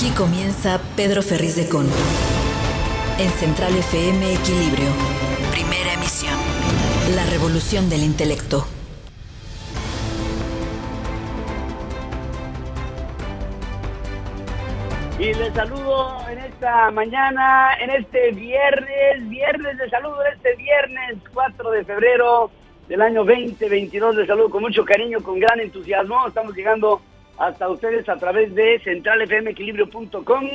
Aquí comienza Pedro Ferriz de Con. En Central FM Equilibrio. Primera emisión. La revolución del intelecto. Y les saludo en esta mañana, en este viernes de saludo, este viernes 4 de febrero del año 2022. Les saludo con mucho cariño, con gran entusiasmo. Estamos llegando hasta ustedes a través de centralfmequilibrio.com,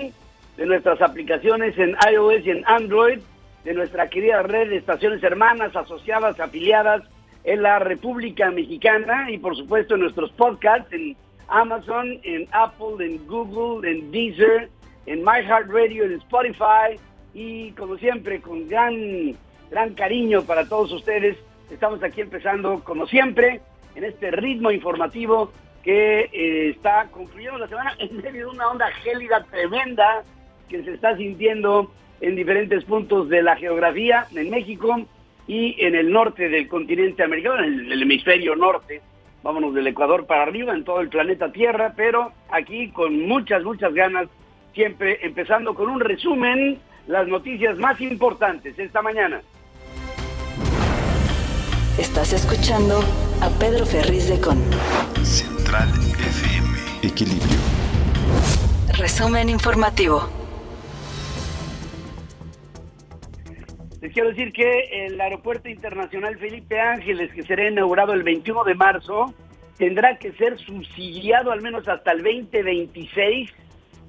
de nuestras aplicaciones en iOS y en Android, de nuestra querida red de estaciones hermanas, asociadas, afiliadas en la República Mexicana, y por supuesto en nuestros podcasts en Amazon, en Apple, en Google, en Deezer, en iHeartRadio, en Spotify, y como siempre con gran cariño para todos ustedes. Estamos aquí empezando como siempre en este ritmo informativo que está concluyendo la semana en medio de una onda gélida tremenda que se está sintiendo en diferentes puntos de la geografía en México y en el norte del continente americano, en el hemisferio norte. Vámonos del Ecuador para arriba, en todo el planeta Tierra, pero aquí con muchas ganas, siempre empezando con un resumen, las noticias más importantes esta mañana. Estás escuchando a Pedro Ferriz de Con. Central FM Equilibrio. Resumen informativo. Les quiero decir que el Aeropuerto Internacional Felipe Ángeles, que será inaugurado el 21 de marzo, tendrá que ser subsidiado al menos hasta el 2026,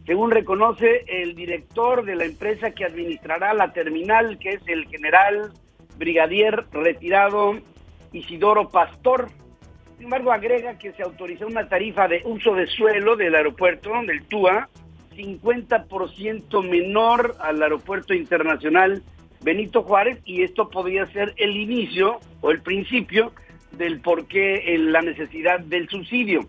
según reconoce el director de la empresa que administrará la terminal, que es el general brigadier retirado Isidoro Pastor. Sin embargo, agrega que se autorizó una tarifa de uso de suelo del aeropuerto, del TUA, 50% menor al Aeropuerto Internacional Benito Juárez, y esto podría ser el inicio o el principio del porqué la necesidad del subsidio.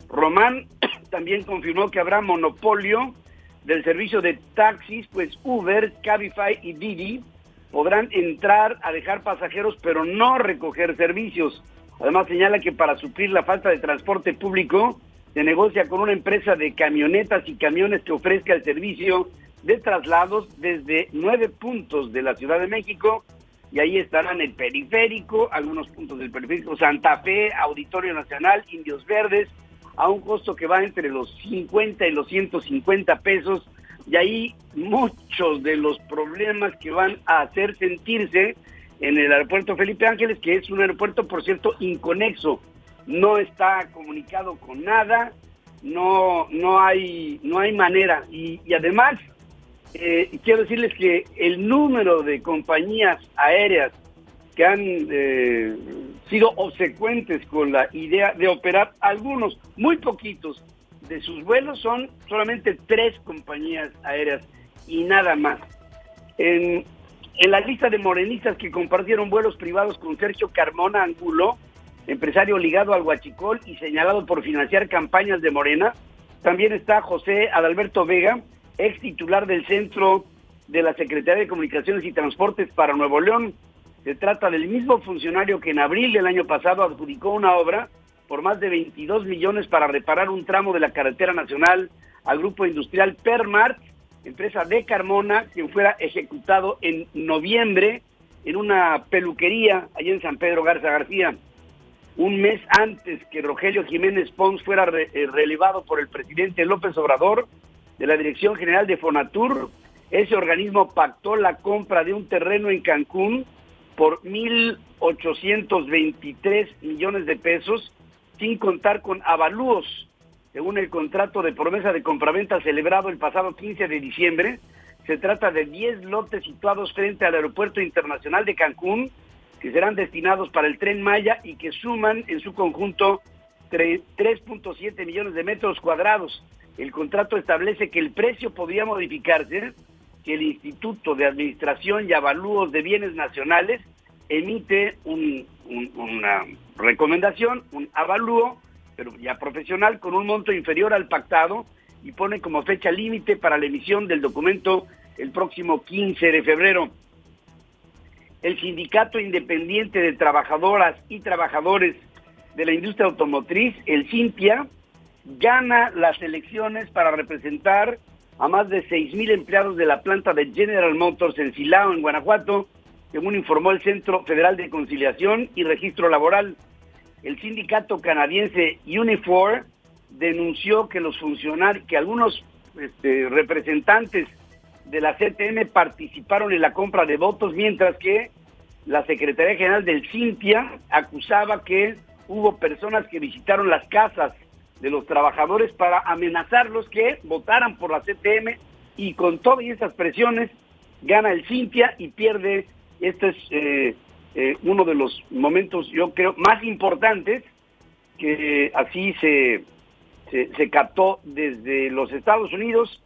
Román también confirmó que habrá monopolio del servicio de taxis, pues Uber, Cabify y Didi podrán entrar a dejar pasajeros pero no recoger servicios. Además señala que para suplir la falta de transporte público se negocia con una empresa de camionetas y camiones que ofrezca el servicio de traslados desde 9 puntos de la Ciudad de México, y ahí estarán el Periférico, algunos puntos del Periférico, Santa Fe, Auditorio Nacional, Indios Verdes, a un costo que va entre los 50 y los 150 pesos, y ahí muchos de los problemas que van a hacer sentirse en el aeropuerto Felipe Ángeles, que es un aeropuerto, por cierto, inconexo, no está comunicado con nada, no hay manera, y además quiero decirles que el número de compañías aéreas que han sido obsecuentes con la idea de operar algunos, muy poquitos, de sus vuelos son solamente 3 compañías aéreas y nada más. En la lista de morenistas que compartieron vuelos privados con Sergio Carmona Angulo, empresario ligado al huachicol y señalado por financiar campañas de Morena, también está José Adalberto Vega, ex titular del Centro de la Secretaría de Comunicaciones y Transportes para Nuevo León. Se trata del mismo funcionario que en abril del año pasado adjudicó una obra por más de 22 millones para reparar un tramo de la carretera nacional al grupo industrial Permart, empresa de Carmona, quien fuera ejecutado en noviembre en una peluquería allá en San Pedro Garza García. Un mes antes que Rogelio Jiménez Pons fuera relevado por el presidente López Obrador de la Dirección General de Fonatur, ese organismo pactó la compra de un terreno en Cancún por 1,823 millones de pesos, sin contar con avalúos. Según el contrato de promesa de compraventa celebrado el pasado 15 de diciembre, se trata de 10 lotes situados frente al Aeropuerto Internacional de Cancún, que serán destinados para el Tren Maya y que suman en su conjunto 3.7 millones de metros cuadrados. El contrato establece que el precio podría modificarse si el Instituto de Administración y Avalúos de Bienes Nacionales emite una recomendación, un avalúo, pero ya profesional, con un monto inferior al pactado, y pone como fecha límite para la emisión del documento el próximo 15 de febrero. El Sindicato Independiente de Trabajadoras y Trabajadores de la Industria Automotriz, el CINTIA, gana las elecciones para representar a más de 6,000 empleados de la planta de General Motors en Silao, en Guanajuato, según informó el Centro Federal de Conciliación y Registro Laboral. El sindicato canadiense Unifor denunció que algunos representantes de la CTM participaron en la compra de votos, mientras que la Secretaría General del Cintia acusaba que hubo personas que visitaron las casas de los trabajadores para amenazarlos que votaran por la CTM, y con todas esas presiones gana el Cintia y pierde. Este es uno de los momentos, yo creo, más importantes que así se captó desde los Estados Unidos.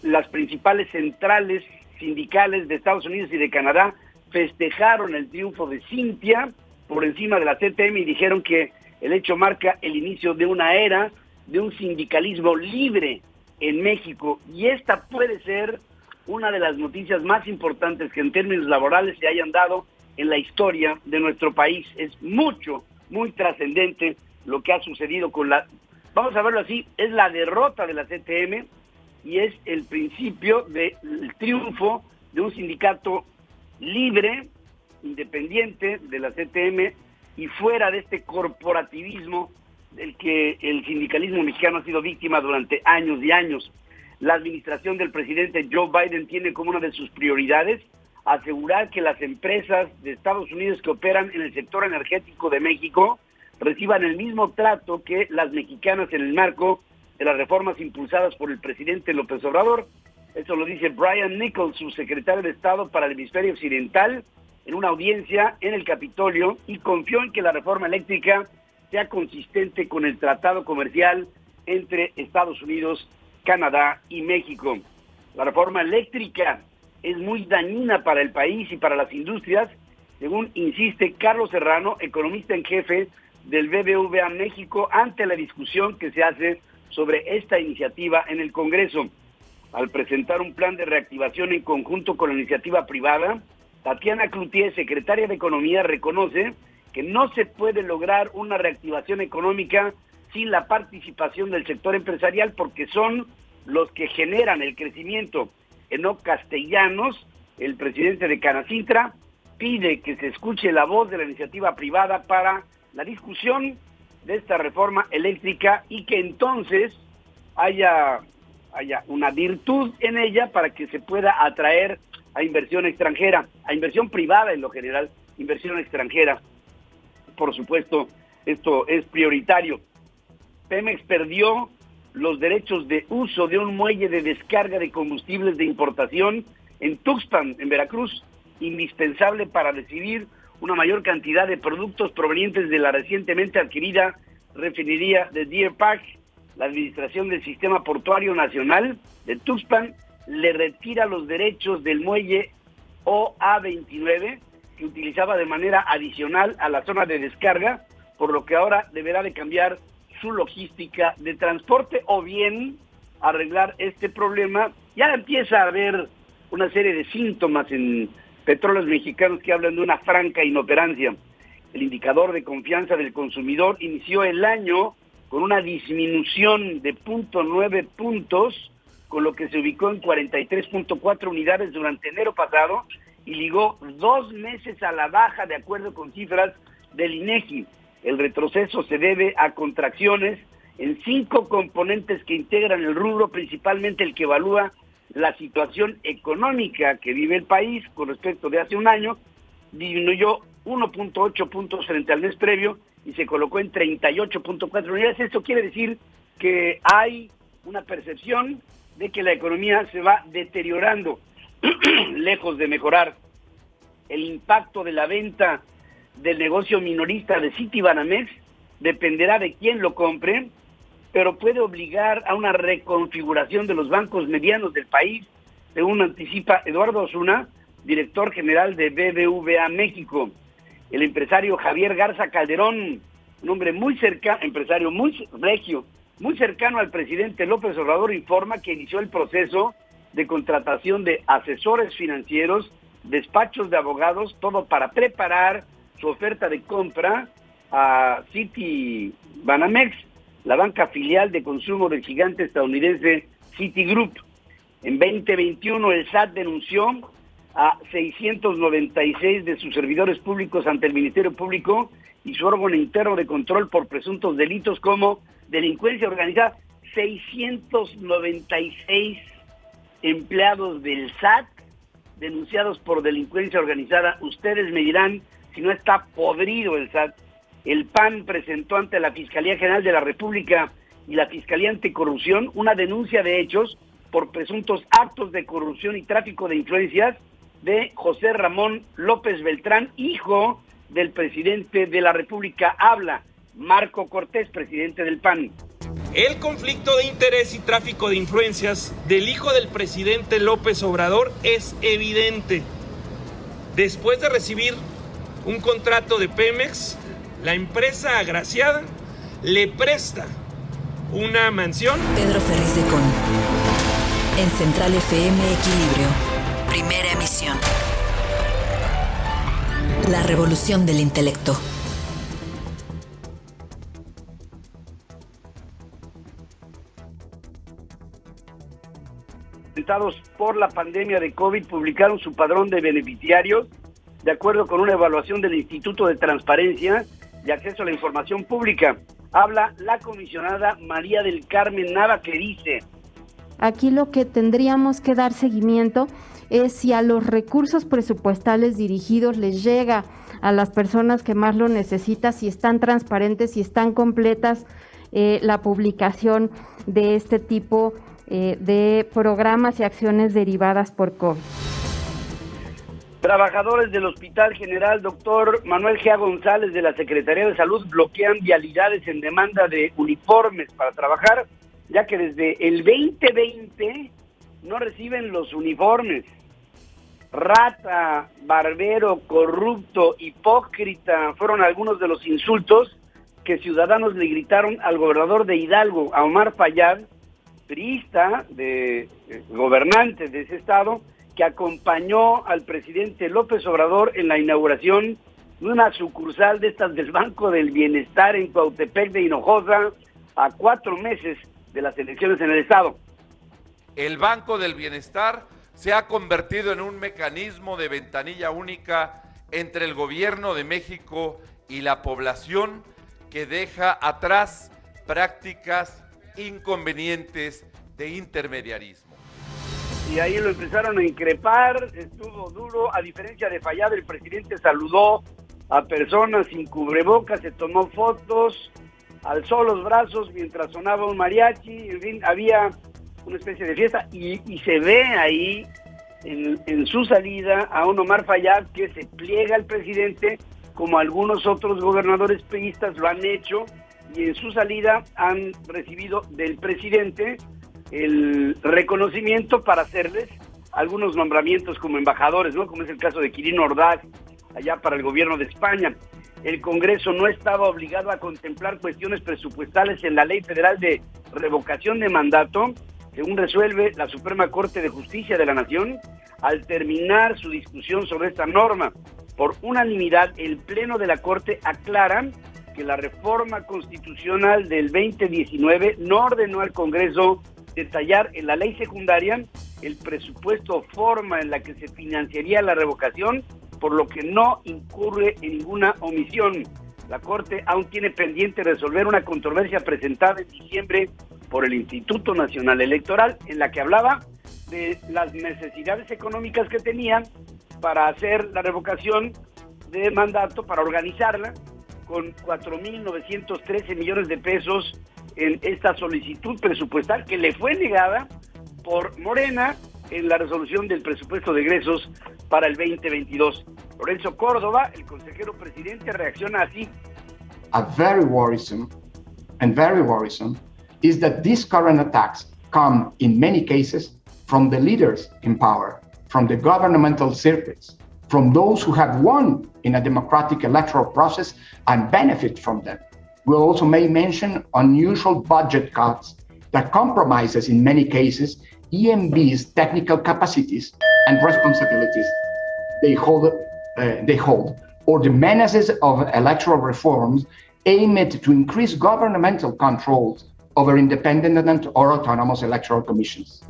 Las principales centrales sindicales de Estados Unidos y de Canadá festejaron el triunfo de Cintia por encima de la CTM y dijeron que el hecho marca el inicio de una era de un sindicalismo libre en México, y esta puede ser una de las noticias más importantes que en términos laborales se hayan dado en la historia de nuestro país. Es muy trascendente lo que ha sucedido vamos a verlo así, es la derrota de la CTM y es el principio del triunfo de un sindicato libre, independiente de la CTM y fuera de este corporativismo del que el sindicalismo mexicano ha sido víctima durante años y años. La administración del presidente Joe Biden tiene como una de sus prioridades asegurar que las empresas de Estados Unidos que operan en el sector energético de México reciban el mismo trato que las mexicanas en el marco de las reformas impulsadas por el presidente López Obrador. Eso lo dice Brian Nichols, subsecretario de Estado para el Hemisferio Occidental, en una audiencia en el Capitolio, y confió en que la reforma eléctrica sea consistente con el tratado comercial entre Estados Unidos, Canadá y México. La reforma eléctrica es muy dañina para el país y para las industrias, según insiste Carlos Serrano, economista en jefe del BBVA México, ante la discusión que se hace sobre esta iniciativa en el Congreso. Al presentar un plan de reactivación en conjunto con la iniciativa privada, Tatiana Cloutier, secretaria de Economía, reconoce que no se puede lograr una reactivación económica sin la participación del sector empresarial, porque son los que generan el crecimiento. Enoc Castellanos, el presidente de Canacintra, pide que se escuche la voz de la iniciativa privada para la discusión de esta reforma eléctrica y que entonces haya una virtud en ella para que se pueda atraer a inversión extranjera, a inversión privada en lo general, inversión extranjera. Por supuesto, esto es prioritario. Pemex perdió los derechos de uso de un muelle de descarga de combustibles de importación en Tuxpan, en Veracruz, indispensable para recibir una mayor cantidad de productos provenientes de la recientemente adquirida refinería de Deer Park. La Administración del Sistema Portuario Nacional de Tuxpan le retira los derechos del muelle OA29 que utilizaba de manera adicional a la zona de descarga, por lo que ahora deberá de cambiar su logística de transporte o bien arreglar este problema. Ya empieza a haber una serie de síntomas en Petróleos Mexicanos que hablan de una franca inoperancia. El indicador de confianza del consumidor inició el año con una disminución de 0.9 puntos, con lo que se ubicó en 43.4 unidades durante enero pasado y ligó 2 meses a la baja de acuerdo con cifras del INEGI. El retroceso se debe a contracciones en 5 componentes que integran el rubro, principalmente el que evalúa la situación económica que vive el país con respecto de hace un año. Disminuyó 1.8 puntos frente al mes previo y se colocó en 38.4 unidades. Esto quiere decir que hay una percepción de que la economía se va deteriorando, lejos de mejorar. El impacto de la venta del negocio minorista de Citibanamex dependerá de quién lo compre, pero puede obligar a una reconfiguración de los bancos medianos del país, según anticipa Eduardo Osuna, director general de BBVA México. El empresario Javier Garza Calderón, un hombre muy cercano, empresario muy regio, muy cercano al presidente López Obrador, informa que inició el proceso de contratación de asesores financieros, despachos de abogados, todo para preparar su oferta de compra a Citibanamex, la banca filial de consumo del gigante estadounidense Citigroup. En 2021 el SAT denunció a 696 de sus servidores públicos ante el Ministerio Público y su órgano interno de control por presuntos delitos como delincuencia organizada. 696 empleados del SAT denunciados por delincuencia organizada. Ustedes me dirán si no está podrido el SAT. El PAN presentó ante la Fiscalía General de la República y la Fiscalía Anticorrupción una denuncia de hechos por presuntos actos de corrupción y tráfico de influencias de José Ramón López Beltrán, hijo del presidente de la República. Habla Marco Cortés, presidente del PAN. El conflicto de interés y tráfico de influencias del hijo del presidente López Obrador es evidente. Después de recibir un contrato de Pemex, la empresa agraciada le presta una mansión. Pedro Ferriz de Con. En Central FM Equilibrio. Primera emisión. La revolución del intelecto. Afectados por la pandemia de COVID publicaron su padrón de beneficiarios de acuerdo con una evaluación del Instituto de Transparencia y Acceso a la Información Pública. Habla la comisionada María del Carmen Nava, que dice: aquí lo que tendríamos que dar seguimiento es si a los recursos presupuestales dirigidos les llega a las personas que más lo necesitan, si están transparentes, si están completas la publicación de este tipo de programas y acciones derivadas por COVID. Trabajadores del Hospital General Dr. Manuel G. González de la Secretaría de Salud bloquean vialidades en demanda de uniformes para trabajar, ya que desde el 2020 no reciben los uniformes. Rata, barbero, corrupto, hipócrita fueron algunos de los insultos que ciudadanos le gritaron al gobernador de Hidalgo, a Omar Fayad, priista, gobernante de ese estado, que acompañó al presidente López Obrador en la inauguración de una sucursal de estas del Banco del Bienestar en Cuautepec de Hinojosa, a 4 meses de las elecciones en el estado. El Banco del Bienestar se ha convertido en un mecanismo de ventanilla única entre el gobierno de México y la población, que deja atrás prácticas inconvenientes de intermediarismo. Y ahí lo empezaron a increpar, estuvo duro. A diferencia de Fayad, el presidente saludó a personas sin cubrebocas, se tomó fotos, alzó los brazos mientras sonaba un mariachi, en fin, había una especie de fiesta, y se ve ahí en su salida a un Omar Fayad que se pliega al presidente, como algunos otros gobernadores priistas lo han hecho, y en su salida han recibido del presidente el reconocimiento para hacerles algunos nombramientos como embajadores, ¿no? Como es el caso de Quirino Ordaz, allá para el gobierno de España. El Congreso no estaba obligado a contemplar cuestiones presupuestales en la Ley Federal de Revocación de Mandato, según resuelve la Suprema Corte de Justicia de la Nación. Al terminar su discusión sobre esta norma, por unanimidad, el Pleno de la Corte aclara que la reforma constitucional del 2019 no ordenó al Congreso detallar en la ley secundaria el presupuesto o forma en la que se financiaría la revocación, por lo que no incurre en ninguna omisión. La Corte aún tiene pendiente resolver una controversia presentada en diciembre por el Instituto Nacional Electoral, en la que hablaba de las necesidades económicas que tenían para hacer la revocación de mandato, para organizarla, con 4.913 millones de pesos en esta solicitud presupuestal que le fue negada por Morena en la resolución del presupuesto de egresos para el 2022. Lorenzo Córdoba, el consejero presidente, reacciona así. Very worrisome is that these current attacks come in many cases from the leaders in power, from the governmental circuits, from those who have won in a democratic electoral process and benefit from them. We also may mention unusual budget cuts that compromises in many cases EMB's technical capacities and responsibilities they hold, or the menaces of electoral reforms aimed to increase governmental controls over independent or autonomous electoral commissions.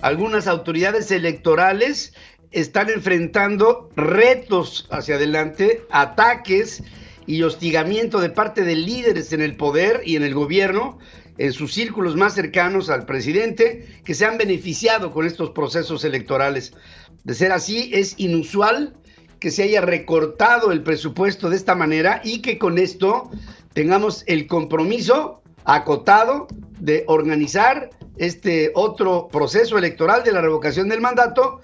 algunas autoridades electorales están enfrentando retos hacia adelante, ataques y hostigamiento de parte de líderes en el poder y en el gobierno, en sus círculos más cercanos al presidente, que se han beneficiado con estos procesos electorales. De ser así, es inusual que se haya recortado el presupuesto de esta manera y que con esto tengamos el compromiso acotado de organizar este otro proceso electoral de la revocación del mandato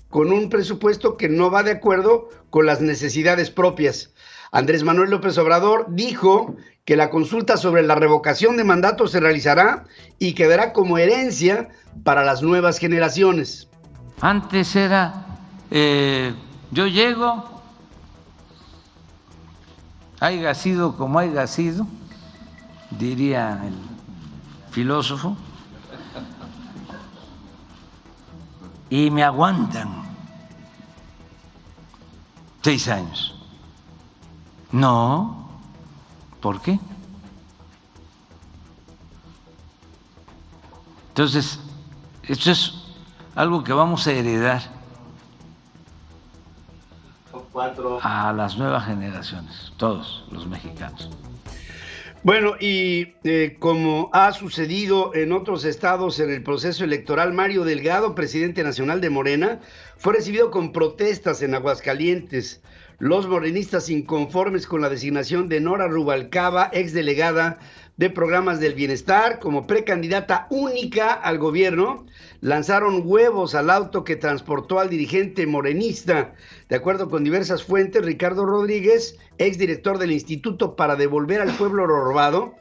con un presupuesto que no va de acuerdo con las necesidades propias. Andrés Manuel López Obrador dijo que la consulta sobre la revocación de mandato se realizará y quedará como herencia para las nuevas generaciones. Antes era, yo llego, haya sido como haya sido, diría el filósofo, y me aguantan 6 años. No, ¿por qué? Entonces, esto es algo que vamos a heredar a las nuevas generaciones, todos los mexicanos. Bueno, y como ha sucedido en otros estados en el proceso electoral, Mario Delgado, presidente nacional de Morena, fue recibido con protestas en Aguascalientes. Los morenistas inconformes con la designación de Nora Rubalcaba, exdelegada de Programas del Bienestar, como precandidata única al gobierno, lanzaron huevos al auto que transportó al dirigente morenista. De acuerdo con diversas fuentes, Ricardo Rodríguez, exdirector del Instituto para Devolver al Pueblo lo Robado,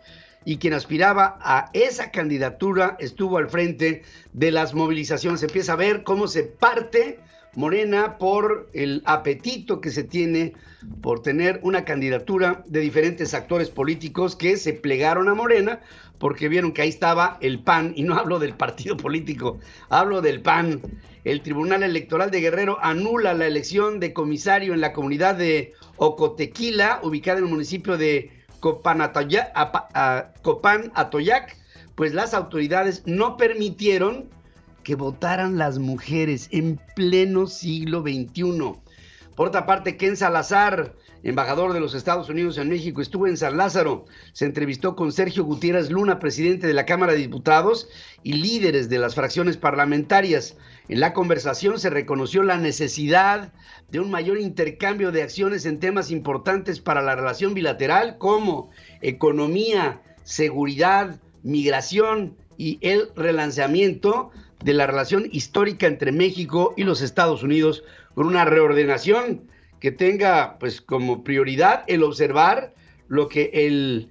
y quien aspiraba a esa candidatura, estuvo al frente de las movilizaciones. Se empieza a ver cómo se parte Morena por el apetito que se tiene por tener una candidatura de diferentes actores políticos que se plegaron a Morena porque vieron que ahí estaba el PAN, y no hablo del partido político, hablo del PAN. El Tribunal Electoral de Guerrero anula la elección de comisario en la comunidad de Ocotequila, ubicada en el municipio de Copán Atoyac, pues las autoridades no permitieron que votaran las mujeres en pleno siglo XXI. Por otra parte, Ken Salazar, embajador de los Estados Unidos en México, estuvo en San Lázaro, se entrevistó con Sergio Gutiérrez Luna, presidente de la Cámara de Diputados, y líderes de las fracciones parlamentarias. En la conversación se reconoció la necesidad de un mayor intercambio de acciones en temas importantes para la relación bilateral, como economía, seguridad, migración y el relanzamiento de la relación histórica entre México y los Estados Unidos, con una reordenación que tenga pues como prioridad el observar lo que el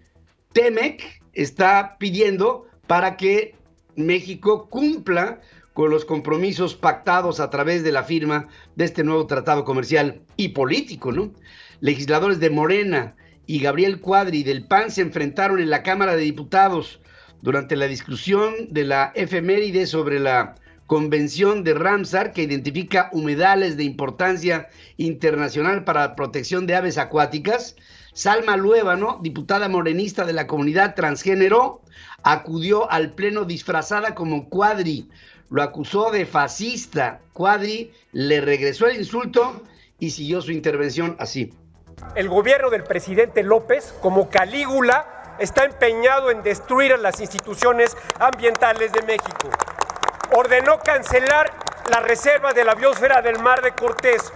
TEMEC está pidiendo para que México cumpla con los compromisos pactados a través de la firma de este nuevo tratado comercial y político, ¿no? Legisladores de Morena y Gabriel Cuadri del PAN se enfrentaron en la Cámara de Diputados durante la discusión de la efeméride sobre la Convención de Ramsar, que identifica humedales de importancia internacional para la protección de aves acuáticas. Salma Luébano, diputada morenista de la comunidad transgénero, acudió al pleno disfrazada como Cuadri. Lo acusó de fascista. Cuadri le regresó el insulto y siguió su intervención así. El gobierno del presidente López, como Calígula, está empeñado en destruir a las instituciones ambientales de México. Ordenó cancelar la reserva de la biosfera del Mar de Cortés.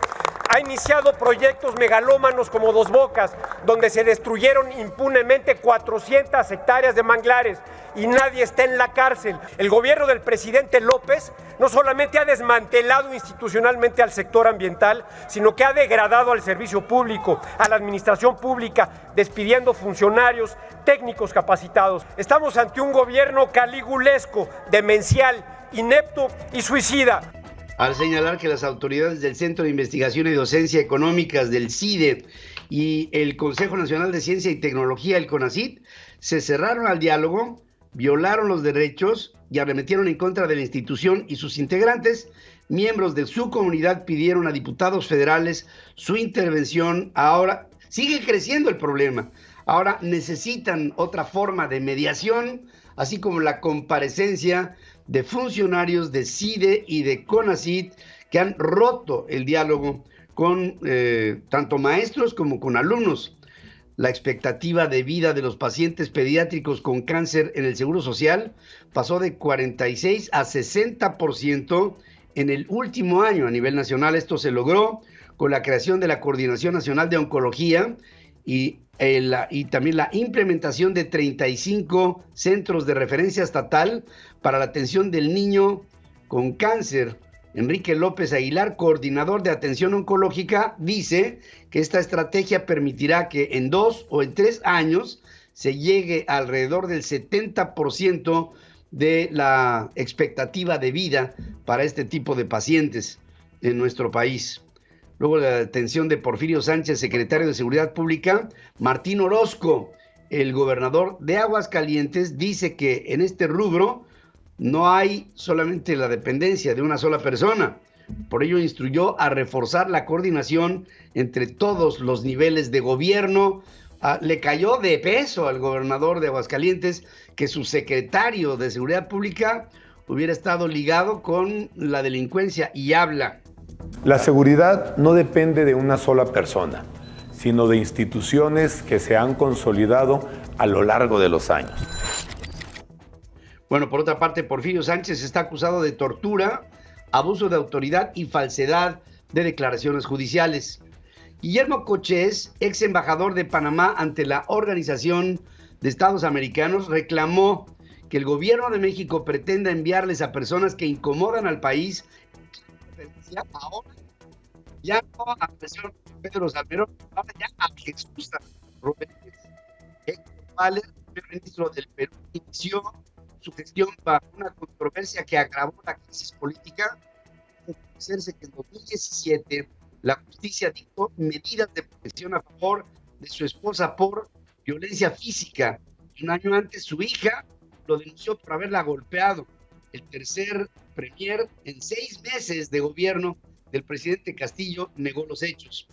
Ha iniciado proyectos megalómanos como Dos Bocas, donde se destruyeron impunemente 400 hectáreas de manglares y nadie está en la cárcel. El gobierno del presidente López no solamente ha desmantelado institucionalmente al sector ambiental, sino que ha degradado al servicio público, a la administración pública, despidiendo funcionarios, técnicos capacitados. Estamos ante un gobierno caligulesco, demencial, inepto y suicida. Al señalar que las autoridades del Centro de Investigación y Docencia Económicas del CIDE y el Consejo Nacional de Ciencia y Tecnología, el CONACYT, se cerraron al diálogo, violaron los derechos y arremetieron en contra de la institución y sus integrantes, miembros de su comunidad pidieron a diputados federales su intervención. Ahora sigue creciendo el problema. Ahora necesitan otra forma de mediación, así como la comparecencia de funcionarios de CIDE y de CONACYT que han roto el diálogo con tanto maestros como con alumnos. La expectativa de vida de los pacientes pediátricos con cáncer en el Seguro Social pasó de 46 a 60% en el último año a nivel nacional. Esto se logró con la creación de la Coordinación Nacional de Oncología y también la implementación de 35 centros de referencia estatal para la atención del niño con cáncer. Enrique López Aguilar, coordinador de atención oncológica, dice que esta estrategia permitirá que en 2 o en 3 años se llegue a alrededor del 70% de la expectativa de vida para este tipo de pacientes en nuestro país. Luego de la detención de Porfirio Sánchez, secretario de Seguridad Pública, Martín Orozco, el gobernador de Aguascalientes, dice que en este rubro no hay solamente la dependencia de una sola persona. Por ello instruyó a reforzar la coordinación entre todos los niveles de gobierno. Le cayó de peso al gobernador de Aguascalientes que su secretario de Seguridad Pública hubiera estado ligado con la delincuencia y habla. La seguridad no depende de una sola persona, sino de instituciones que se han consolidado a lo largo de los años. Bueno, por otra parte, Porfirio Sánchez está acusado de tortura, abuso de autoridad y falsedad de declaraciones judiciales. Guillermo Cochés, ex embajador de Panamá ante la Organización de Estados Americanos, reclamó que el gobierno de México pretenda enviarles a personas que incomodan al país. Ahora ya no a Pedro Salmerón, ahora ya a Jesús Rodríguez. Héctor Mahler, primer ministro del Perú, inició su gestión bajo una controversia que agravó la crisis política. Conocerse que en 2017 la justicia dictó medidas de protección a favor de su esposa por violencia física. Un año antes su hija lo denunció por haberla golpeado. El tercer premier en 6 meses de gobierno del presidente Castillo negó los hechos.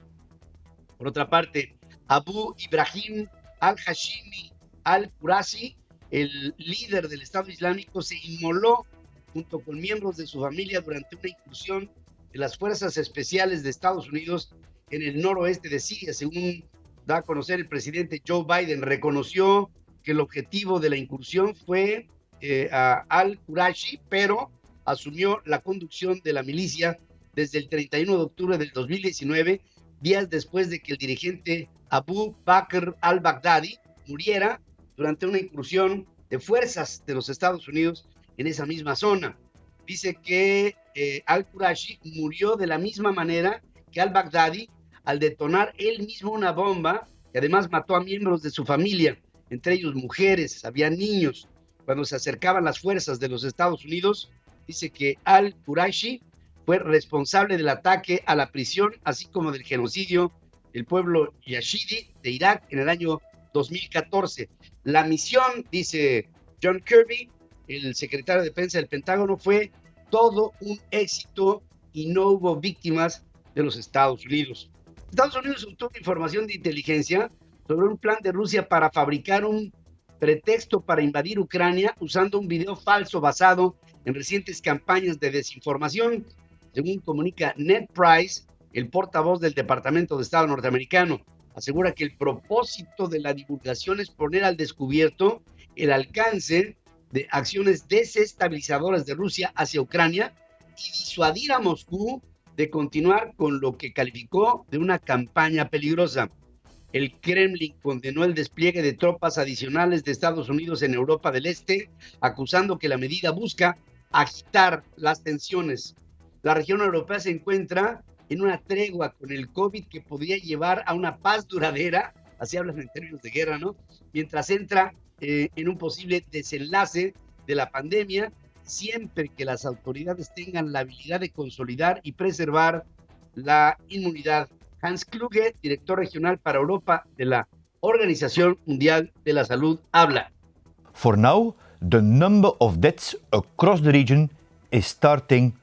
Por otra parte, Abu Ibrahim al-Hashimi al-Qurasi, el líder del Estado Islámico, se inmoló junto con miembros de su familia durante una incursión de las fuerzas especiales de Estados Unidos en el noroeste de Siria. Según da a conocer el presidente Joe Biden, reconoció que el objetivo de la incursión fue a al-Qurashi, pero asumió la conducción de la milicia desde el 31 de octubre del 2019, días después de que el dirigente Abu Bakr al-Baghdadi muriera durante una incursión de fuerzas de los Estados Unidos en esa misma zona. Dice que al-Qurashi murió de la misma manera que al-Baghdadi al detonar él mismo una bomba y además mató a miembros de su familia, entre ellos mujeres, había niños. Cuando se acercaban las fuerzas de los Estados Unidos, dice que al-Qurashi fue responsable del ataque a la prisión, así como del genocidio del pueblo yashidi de Irak en el año 2014. La misión, dice John Kirby, el secretario de Defensa del Pentágono, fue todo un éxito y no hubo víctimas de los Estados Unidos. Estados Unidos obtuvo información de inteligencia sobre un plan de Rusia para fabricar un pretexto para invadir Ucrania usando un video falso basado en recientes campañas de desinformación. Según comunica Ned Price, el portavoz del Departamento de Estado norteamericano, asegura que el propósito de la divulgación es poner al descubierto el alcance de acciones desestabilizadoras de Rusia hacia Ucrania y disuadir a Moscú de continuar con lo que calificó de una campaña peligrosa. El Kremlin condenó el despliegue de tropas adicionales de Estados Unidos en Europa del Este, acusando que la medida busca agitar las tensiones. La región europea se encuentra en una tregua con el COVID que podría llevar a una paz duradera, así hablan en términos de guerra, ¿no? Mientras entra en un posible desenlace de la pandemia, siempre que las autoridades tengan la habilidad de consolidar y preservar la inmunidad. Hans Kluge, director regional para Europa de la Organización Mundial de la Salud, habla. For now, the number of deaths across the region is starting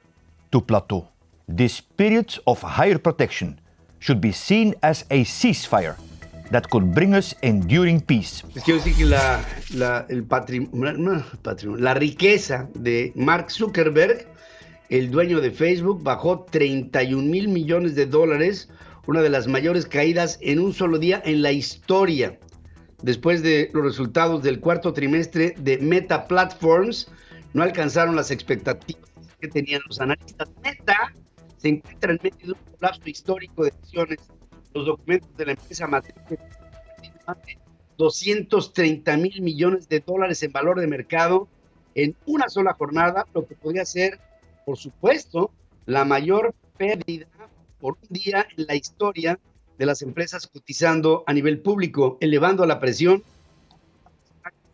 to plateau. This period of higher protection should be seen as a ceasefire that could bring us enduring peace. Les quiero decir que la riqueza de Mark Zuckerberg, el dueño de Facebook, bajó 31,000 millones de dólares, una de las mayores caídas en un solo día en la historia. Después de los resultados del cuarto trimestre de Meta Platforms, no alcanzaron las expectativas que tenían los analistas. Meta se encuentra en medio de un colapso histórico de acciones. Los documentos de la empresa matriz de 230,000 millones de dólares en valor de mercado en una sola jornada, lo que podría ser, por supuesto, la mayor pérdida por un día en la historia de las empresas cotizando a nivel público, elevando la presión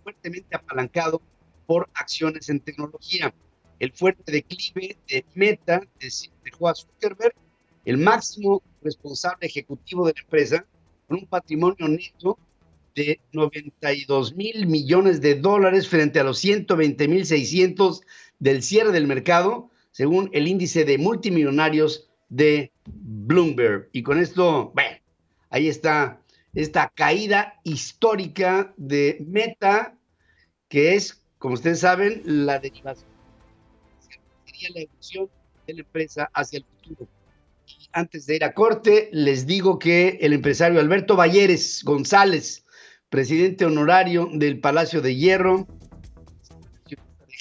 fuertemente apalancado por acciones en tecnología. El fuerte declive de Meta dejó a Zuckerberg, el máximo responsable ejecutivo de la empresa, con un patrimonio neto de 92,000 millones de dólares frente a los 120,600 del cierre del mercado, según el índice de multimillonarios de Bloomberg. Y con esto, bueno, ahí está esta caída histórica de Meta, que es, como ustedes saben, la derivación, sería la evolución de la empresa hacia el futuro. Y antes de ir a corte, les digo que el empresario Alberto Balleres González, presidente honorario del Palacio de Hierro, de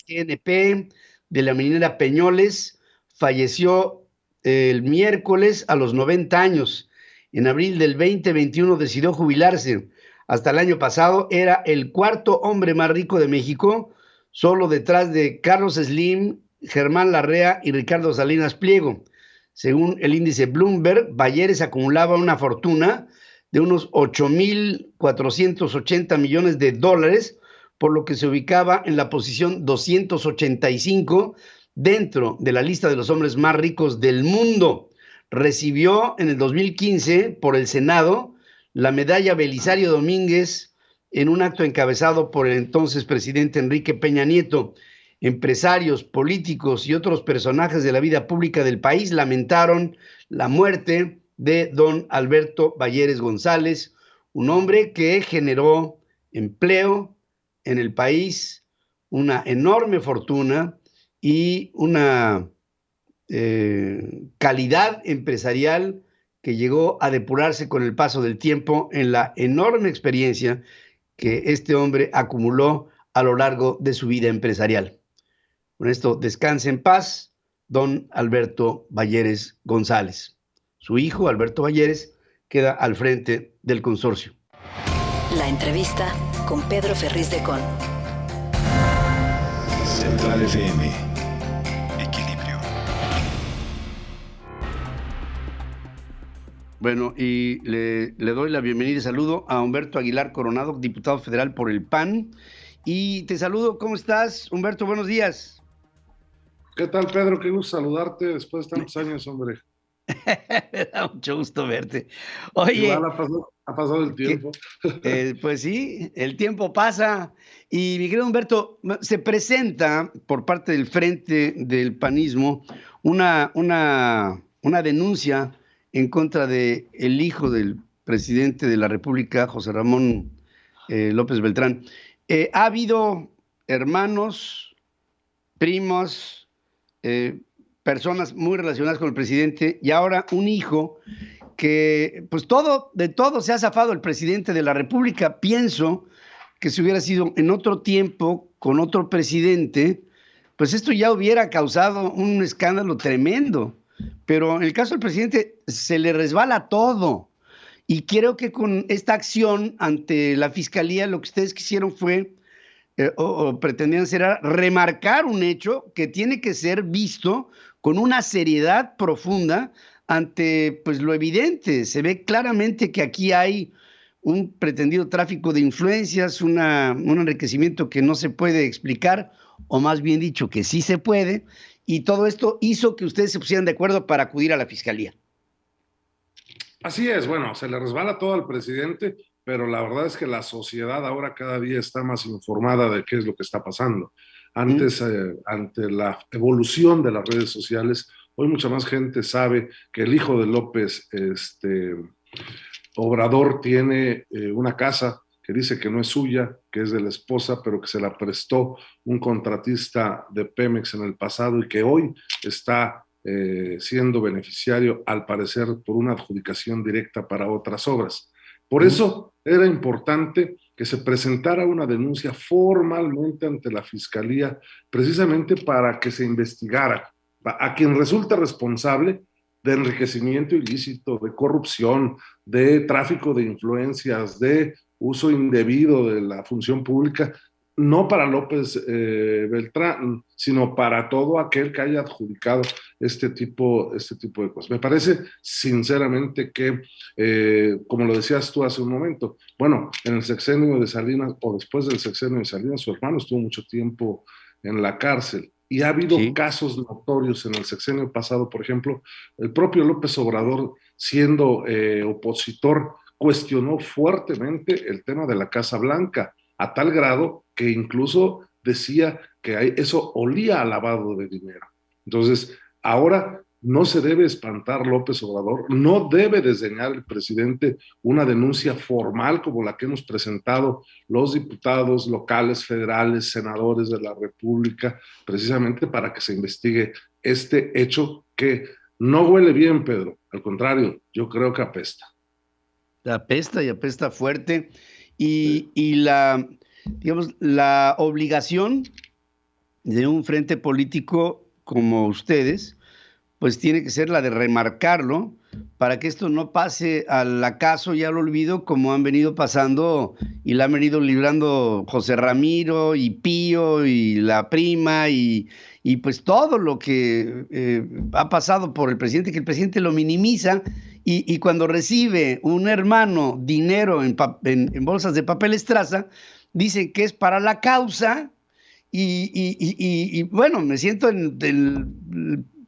GNP, de la minera Peñoles, falleció el miércoles a los 90 años. En abril del 2021 decidió jubilarse. Hasta el año pasado era el cuarto hombre más rico de México, solo detrás de Carlos Slim, Germán Larrea y Ricardo Salinas Pliego. Según el índice Bloomberg, Balleres acumulaba una fortuna de unos 8,480 millones de dólares, por lo que se ubicaba en la posición 285 dentro de la lista de los hombres más ricos del mundo. Recibió en el 2015 por el Senado la medalla Belisario Domínguez en un acto encabezado por el entonces presidente Enrique Peña Nieto. Empresarios, políticos y otros personajes de la vida pública del país lamentaron la muerte de don Alberto Balleres González, un hombre que generó empleo en el país, una enorme fortuna y una calidad empresarial que llegó a depurarse con el paso del tiempo en la enorme experiencia que este hombre acumuló a lo largo de su vida empresarial. Con esto, descanse en paz, don Alberto Balleres González. Su hijo, Alberto Balleres, queda al frente del consorcio. La entrevista con Pedro Ferriz de Con. Central FM. Equilibrio. Bueno, y le doy la bienvenida y saludo a Humberto Aguilar Coronado, diputado federal por el PAN. Y te saludo, ¿cómo estás, Humberto? Buenos días. ¿Qué tal, Pedro? Qué gusto saludarte después de tantos años, hombre. Me da mucho gusto verte. Oye, igual ha pasado el tiempo. Pues sí, el tiempo pasa. Y mi querido Humberto, se presenta por parte del Frente del Panismo una denuncia en contra de el hijo del presidente de la República, José Ramón López Beltrán. Ha habido hermanos, primos, personas muy relacionadas con el presidente y ahora un hijo que, pues de todo se ha zafado el presidente de la República. Pienso que si hubiera sido en otro tiempo, con otro presidente, pues esto ya hubiera causado un escándalo tremendo. Pero en el caso del presidente se le resbala todo. Y creo que con esta acción ante la Fiscalía lo que ustedes quisieron fue, o pretendían hacer, era remarcar un hecho que tiene que ser visto con una seriedad profunda ante pues lo evidente. Se ve claramente que aquí hay un pretendido tráfico de influencias, un enriquecimiento que no se puede explicar, o más bien dicho, que sí se puede, y todo esto hizo que ustedes se pusieran de acuerdo para acudir a la Fiscalía. Así es, bueno, se le resbala todo al presidente, pero la verdad es que la sociedad ahora cada día está más informada de qué es lo que está pasando. Antes, ante la evolución de las redes sociales, hoy mucha más gente sabe que el hijo de López Obrador tiene una casa que dice que no es suya, que es de la esposa, pero que se la prestó un contratista de Pemex en el pasado y que hoy está siendo beneficiario, al parecer, por una adjudicación directa para otras obras. Por eso era importante que se presentara una denuncia formalmente ante la Fiscalía, precisamente para que se investigara a quien resulte responsable de enriquecimiento ilícito, de corrupción, de tráfico de influencias, de uso indebido de la función pública, no para López Beltrán, sino para todo aquel que haya adjudicado este tipo de cosas. Me parece sinceramente que, como lo decías tú hace un momento, bueno, en el sexenio de Salinas, o después del sexenio de Salinas, su hermano estuvo mucho tiempo en la cárcel, y ha habido casos notorios en el sexenio pasado. Por ejemplo, el propio López Obrador, siendo opositor, cuestionó fuertemente el tema de la Casa Blanca, a tal grado que incluso decía que eso olía a lavado de dinero. Entonces, ahora no se debe espantar López Obrador, no debe desdeñar el presidente una denuncia formal como la que hemos presentado los diputados locales, federales, senadores de la República, precisamente para que se investigue este hecho que no huele bien, Pedro. Al contrario, yo creo que apesta. Apesta y apesta fuerte. Y la, digamos, la obligación de un frente político como ustedes, pues tiene que ser la de remarcarlo para que esto no pase al acaso y al olvido, como han venido pasando y la han venido librando José Ramiro y Pío y la prima y pues todo lo que ha pasado por el presidente, que el presidente lo minimiza. Y cuando recibe un hermano dinero en bolsas de papel estraza, dice que es para la causa y bueno, me siento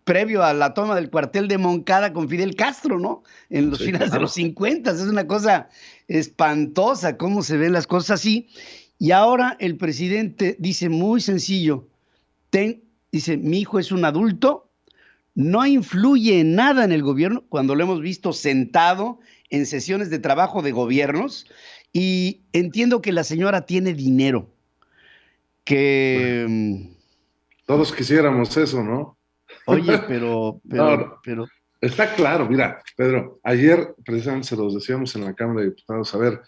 previo a la toma del cuartel de Moncada con Fidel Castro, ¿no? En los finales de los 50, es una cosa espantosa cómo se ven las cosas así. Y ahora el presidente dice muy sencillo, dice, mi hijo es un adulto, no influye en nada en el gobierno, cuando lo hemos visto sentado en sesiones de trabajo de gobiernos, y entiendo que la señora tiene dinero, que... Bueno, todos quisiéramos eso, ¿no? Oye, pero... Está claro, mira, Pedro, ayer precisamente se los decíamos en la Cámara de Diputados, a ver,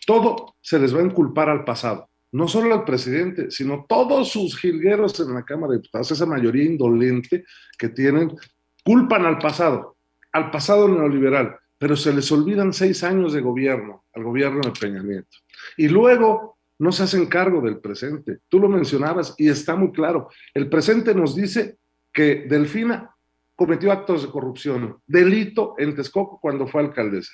todo se les va a inculpar al pasado. No solo al presidente, sino todos sus jilgueros en la Cámara de Diputados, esa mayoría indolente que tienen, culpan al pasado neoliberal, pero se les olvidan 6 años de gobierno, al gobierno de Peña Nieto. Y luego no se hacen cargo del presente. Tú lo mencionabas y está muy claro. El presente nos dice que Delfina cometió actos de corrupción, delito en Texcoco cuando fue alcaldesa.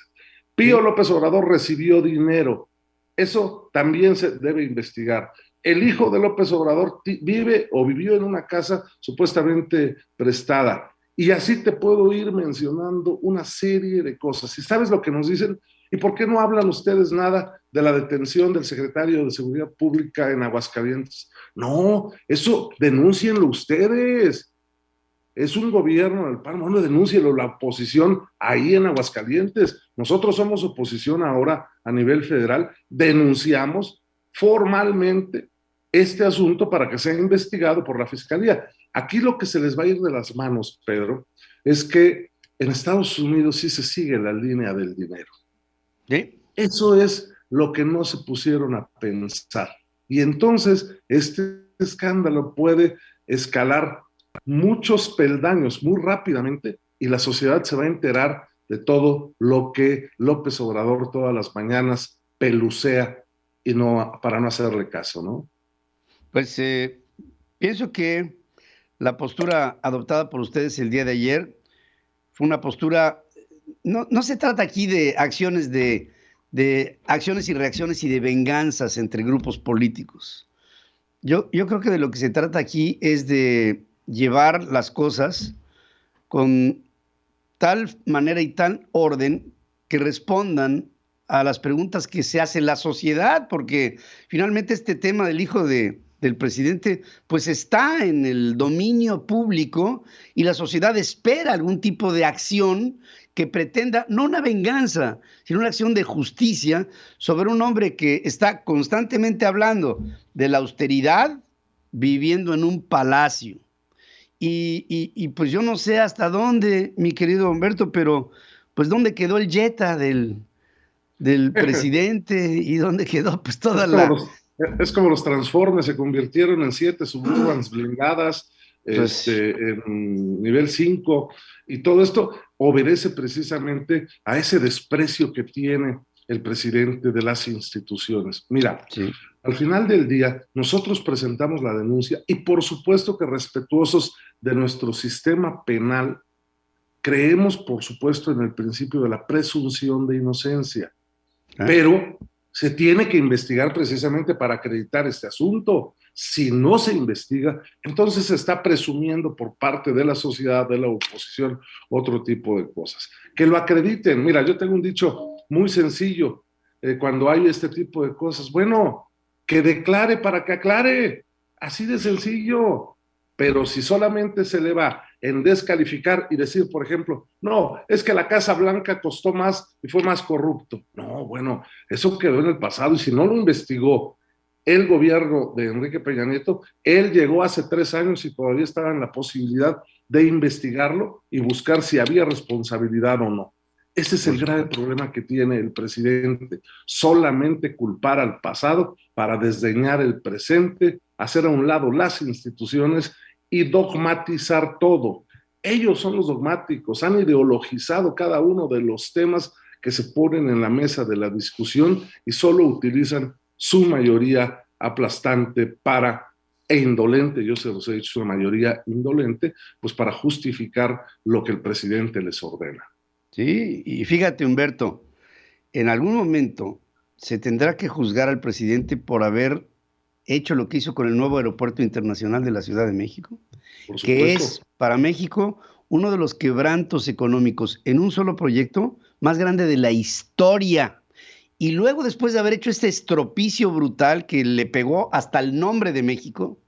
Pío López Obrador recibió dinero. Eso también se debe investigar. El hijo de López Obrador vive o vivió en una casa supuestamente prestada. Y así te puedo ir mencionando una serie de cosas. ¿Y sabes lo que nos dicen? ¿Y por qué no hablan ustedes nada de la detención del secretario de Seguridad Pública en Aguascalientes? No, eso denúncienlo ustedes. Es un gobierno del PAN, no denúncielo, la oposición ahí en Aguascalientes. Nosotros somos oposición ahora a nivel federal, denunciamos formalmente este asunto para que sea investigado por la Fiscalía. Aquí lo que se les va a ir de las manos, Pedro, es que en Estados Unidos sí se sigue la línea del dinero. ¿Sí? Eso es lo que no se pusieron a pensar. Y entonces este escándalo puede escalar muchos peldaños muy rápidamente y la sociedad se va a enterar de todo lo que López Obrador todas las mañanas pelucea y no, para no hacerle caso, ¿no? Pues pienso que la postura adoptada por ustedes el día de ayer fue una postura, no se trata aquí de acciones de acciones y reacciones y de venganzas entre grupos políticos. Yo creo que de lo que se trata aquí es de llevar las cosas con tal manera y tal orden que respondan a las preguntas que se hace la sociedad, porque finalmente este tema del hijo de del presidente pues está en el dominio público y la sociedad espera algún tipo de acción que pretenda, no una venganza, sino una acción de justicia sobre un hombre que está constantemente hablando de la austeridad, viviendo en un palacio. Y pues yo no sé hasta dónde, mi querido Humberto, pero pues dónde quedó el Jetta del presidente y dónde quedó pues toda Es como los Transformers, se convirtieron en 7 Suburbans blindadas, Pues, en nivel 5, y todo esto obedece precisamente a ese desprecio que tiene el presidente de las instituciones. Mira, sí. Al final del día, nosotros presentamos la denuncia y por supuesto que respetuosos de nuestro sistema penal, creemos por supuesto en el principio de la presunción de inocencia, pero se tiene que investigar precisamente para acreditar este asunto. Si no se investiga, entonces se está presumiendo por parte de la sociedad, de la oposición, otro tipo de cosas. Que lo acrediten. Mira, yo tengo un dicho muy sencillo cuando hay este tipo de cosas. Bueno, que declare para que aclare. Así de sencillo. Pero si solamente se le va en descalificar y decir, por ejemplo, no, es que la Casa Blanca costó más y fue más corrupto. No, bueno, eso quedó en el pasado y si no lo investigó el gobierno de Enrique Peña Nieto, él llegó hace 3 años y todavía estaba en la posibilidad de investigarlo y buscar si había responsabilidad o no. Ese es el grave problema que tiene el presidente, solamente culpar al pasado para desdeñar el presente, hacer a un lado las instituciones y dogmatizar todo. Ellos son los dogmáticos, han ideologizado cada uno de los temas que se ponen en la mesa de la discusión y solo utilizan su mayoría aplastante e indolente, yo se los he dicho, su mayoría indolente, pues para justificar lo que el presidente les ordena. Sí, y fíjate, Humberto, en algún momento se tendrá que juzgar al presidente por haber hecho lo que hizo con el nuevo aeropuerto internacional de la Ciudad de México, que es para México uno de los quebrantos económicos en un solo proyecto más grande de la historia. Y luego, después de haber hecho estropicio brutal que le pegó hasta el nombre de México,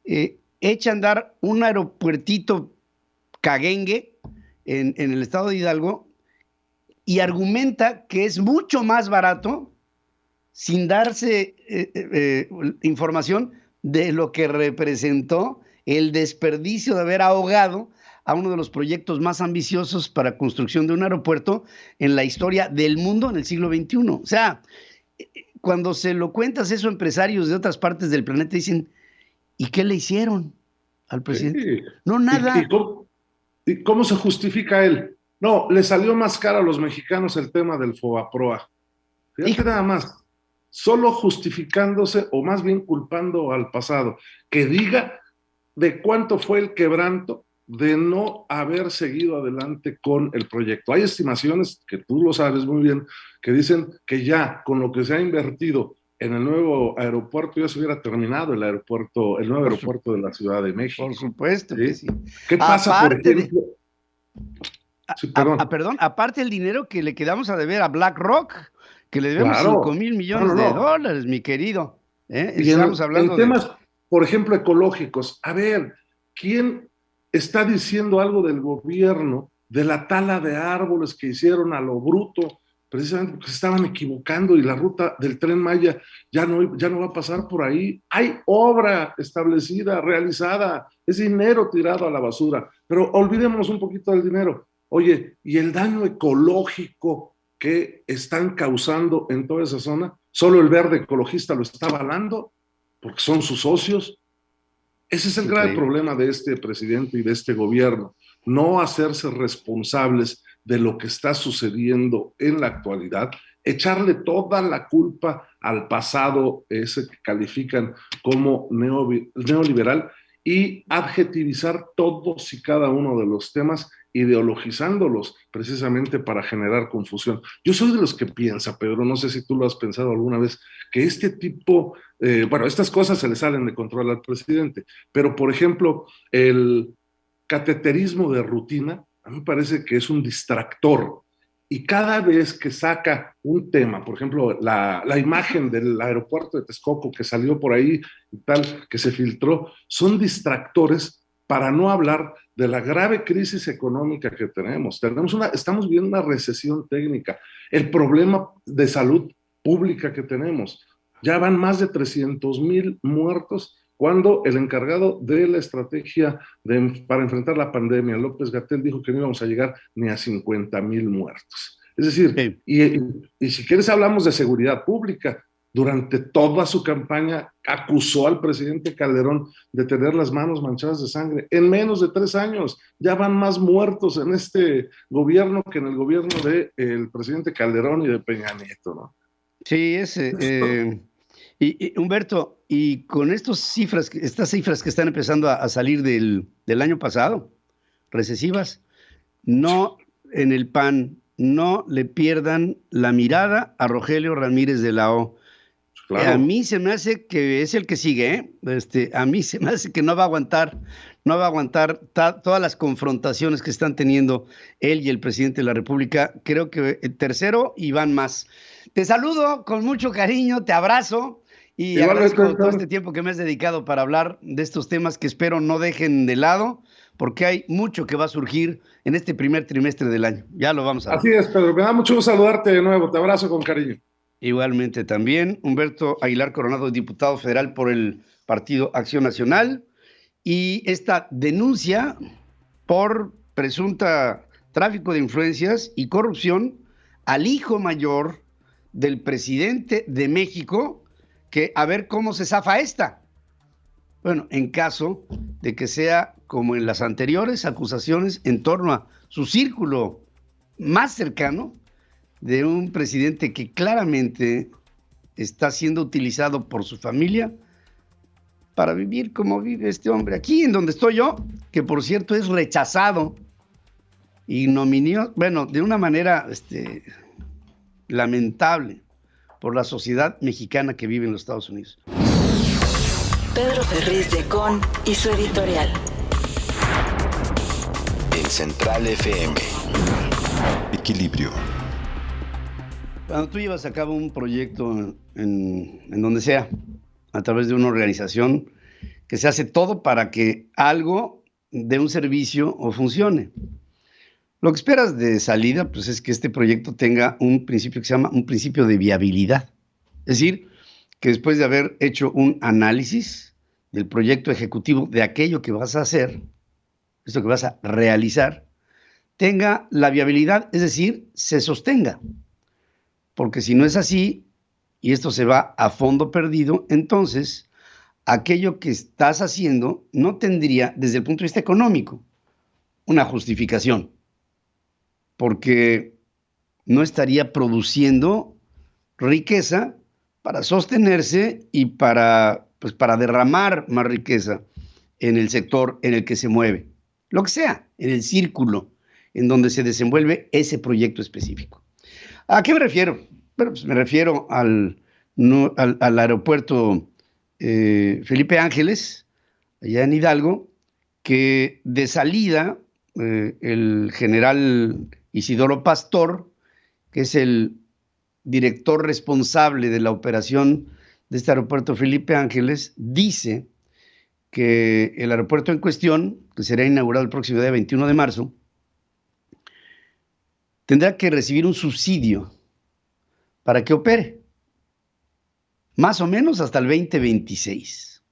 echa a andar un aeropuertito caguengue en el estado de Hidalgo y argumenta que es mucho más barato sin darse información de lo que representó el desperdicio de haber ahogado a uno de los proyectos más ambiciosos para construcción de un aeropuerto en la historia del mundo en el siglo XXI. O sea, cuando se lo cuentas eso a empresarios de otras partes del planeta, dicen, ¿y qué le hicieron al presidente? Sí. No, nada. ¿Y cómo se justifica él? No, le salió más caro a los mexicanos el tema del FOBAPROA. Fíjate nada más, solo justificándose o más bien culpando al pasado, que diga de cuánto fue el quebranto de no haber seguido adelante con el proyecto. Hay estimaciones, que tú lo sabes muy bien, que dicen que ya con lo que se ha invertido en el nuevo aeropuerto ya se hubiera terminado el nuevo aeropuerto de la Ciudad de México. Por supuesto que sí. ¿Qué pasa, por ejemplo? Perdón, aparte el dinero que le quedamos a deber a BlackRock, que le debemos 5,000 millones de dólares, mi querido. Estamos hablando en temas, por ejemplo, ecológicos. A ver, ¿quién está diciendo algo del gobierno de la tala de árboles que hicieron a lo bruto, precisamente porque se estaban equivocando y la ruta del Tren Maya ya no va a pasar por ahí? Hay obra establecida, realizada, es dinero tirado a la basura, pero olvidémonos un poquito del dinero. Oye, ¿y el daño ecológico que están causando en toda esa zona? ¿Solo el Verde Ecologista lo está avalando? Porque son sus socios. Ese es el grave problema de este presidente y de este gobierno, no hacerse responsables de lo que está sucediendo en la actualidad, echarle toda la culpa al pasado, ese que califican como neoliberal, y adjetivizar todos y cada uno de los temas, ideologizándolos precisamente para generar confusión. Yo soy de los que piensa, Pedro, no sé si tú lo has pensado alguna vez, que este tipo, estas cosas se le salen de control al presidente, pero por ejemplo, el cateterismo de rutina, a mí me parece que es un distractor Y cada vez que saca un tema, por ejemplo, la imagen del aeropuerto de Texcoco que salió por ahí y tal, que se filtró, son distractores para no hablar de la grave crisis económica que tenemos. Estamos viviendo una recesión técnica, el problema de salud pública que tenemos. Ya van más de 300,000 muertos cuando el encargado de la estrategia para enfrentar la pandemia, López-Gatell, dijo que no íbamos a llegar ni a 50,000 muertos. Es decir, y si quieres hablamos de seguridad pública. Durante toda su campaña acusó al presidente Calderón de tener las manos manchadas de sangre. En menos de 3 años ya van más muertos en este gobierno que en el gobierno del presidente Calderón y de Peña Nieto, ¿no? Sí, y Humberto, y con estas cifras que están empezando a salir del año pasado, recesivas, no en el PAN, no le pierdan la mirada a Rogelio Ramírez de la O. Claro. A mí se me hace que es el que sigue, a mí se me hace que no va a aguantar todas las confrontaciones que están teniendo él y el presidente de la República. Creo que el tercero y van más. Te saludo con mucho cariño, te abrazo y agradezco todo este tiempo que me has dedicado para hablar de estos temas que espero no dejen de lado, porque hay mucho que va a surgir en este primer trimestre del año. Ya lo vamos a ver. Así es, Pedro. Me da mucho gusto saludarte de nuevo. Te abrazo con cariño. Igualmente también, Humberto Aguilar Coronado, diputado federal por el Partido Acción Nacional, y esta denuncia por presunta tráfico de influencias y corrupción al hijo mayor del presidente de México, que a ver cómo se zafa esta. Bueno, en caso de que sea como en las anteriores acusaciones en torno a su círculo más cercano, de un presidente que claramente está siendo utilizado por su familia para vivir como vive este hombre aquí en donde estoy yo, que por cierto es rechazado, ignominioso, bueno, de una manera lamentable por la sociedad mexicana que vive en los Estados Unidos. Pedro Ferriz de Con y su editorial. En Central FM. Equilibrio. Cuando tú llevas a cabo un proyecto en donde sea, a través de una organización, que se hace todo para que algo de un servicio o funcione. Lo que esperas de salida, pues, es que este proyecto tenga un principio que se llama un principio de viabilidad. Es decir, que después de haber hecho un análisis del proyecto ejecutivo de aquello que vas a hacer, esto que vas a realizar, tenga la viabilidad, es decir, se sostenga. Porque si no es así, y esto se va a fondo perdido, entonces aquello que estás haciendo no tendría, desde el punto de vista económico, una justificación. Porque no estaría produciendo riqueza para sostenerse y para derramar más riqueza en el sector en el que se mueve. Lo que sea, en el círculo en donde se desenvuelve ese proyecto específico. ¿A qué me refiero? Bueno, pues me refiero al aeropuerto Felipe Ángeles, allá en Hidalgo, que de salida el general Isidoro Pastor, que es el director responsable de la operación de este aeropuerto Felipe Ángeles, dice que el aeropuerto en cuestión, que será inaugurado el próximo día 21 de marzo, tendrá que recibir un subsidio para que opere, más o menos hasta el 2026.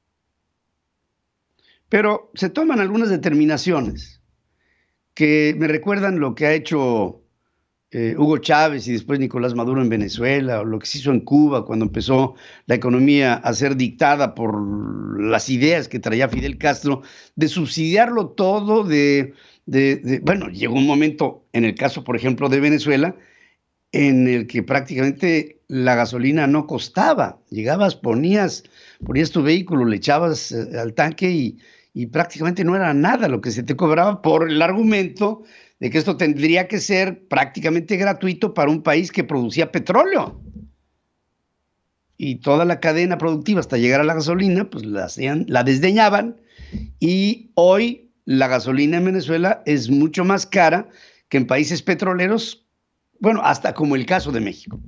Pero se toman algunas determinaciones que me recuerdan lo que ha hecho Hugo Chávez y después Nicolás Maduro en Venezuela, o lo que se hizo en Cuba cuando empezó la economía a ser dictada por las ideas que traía Fidel Castro, de subsidiarlo todo, bueno, llegó un momento, en el caso, por ejemplo, de Venezuela, en el que prácticamente la gasolina no costaba. Llegabas, ponías tu vehículo, le echabas al tanque y prácticamente no era nada lo que se te cobraba, por el argumento de que esto tendría que ser prácticamente gratuito para un país que producía petróleo. Y toda la cadena productiva hasta llegar a la gasolina, pues la desdeñaban, y hoy la gasolina en Venezuela es mucho más cara que en países petroleros bueno, hasta como el caso de México.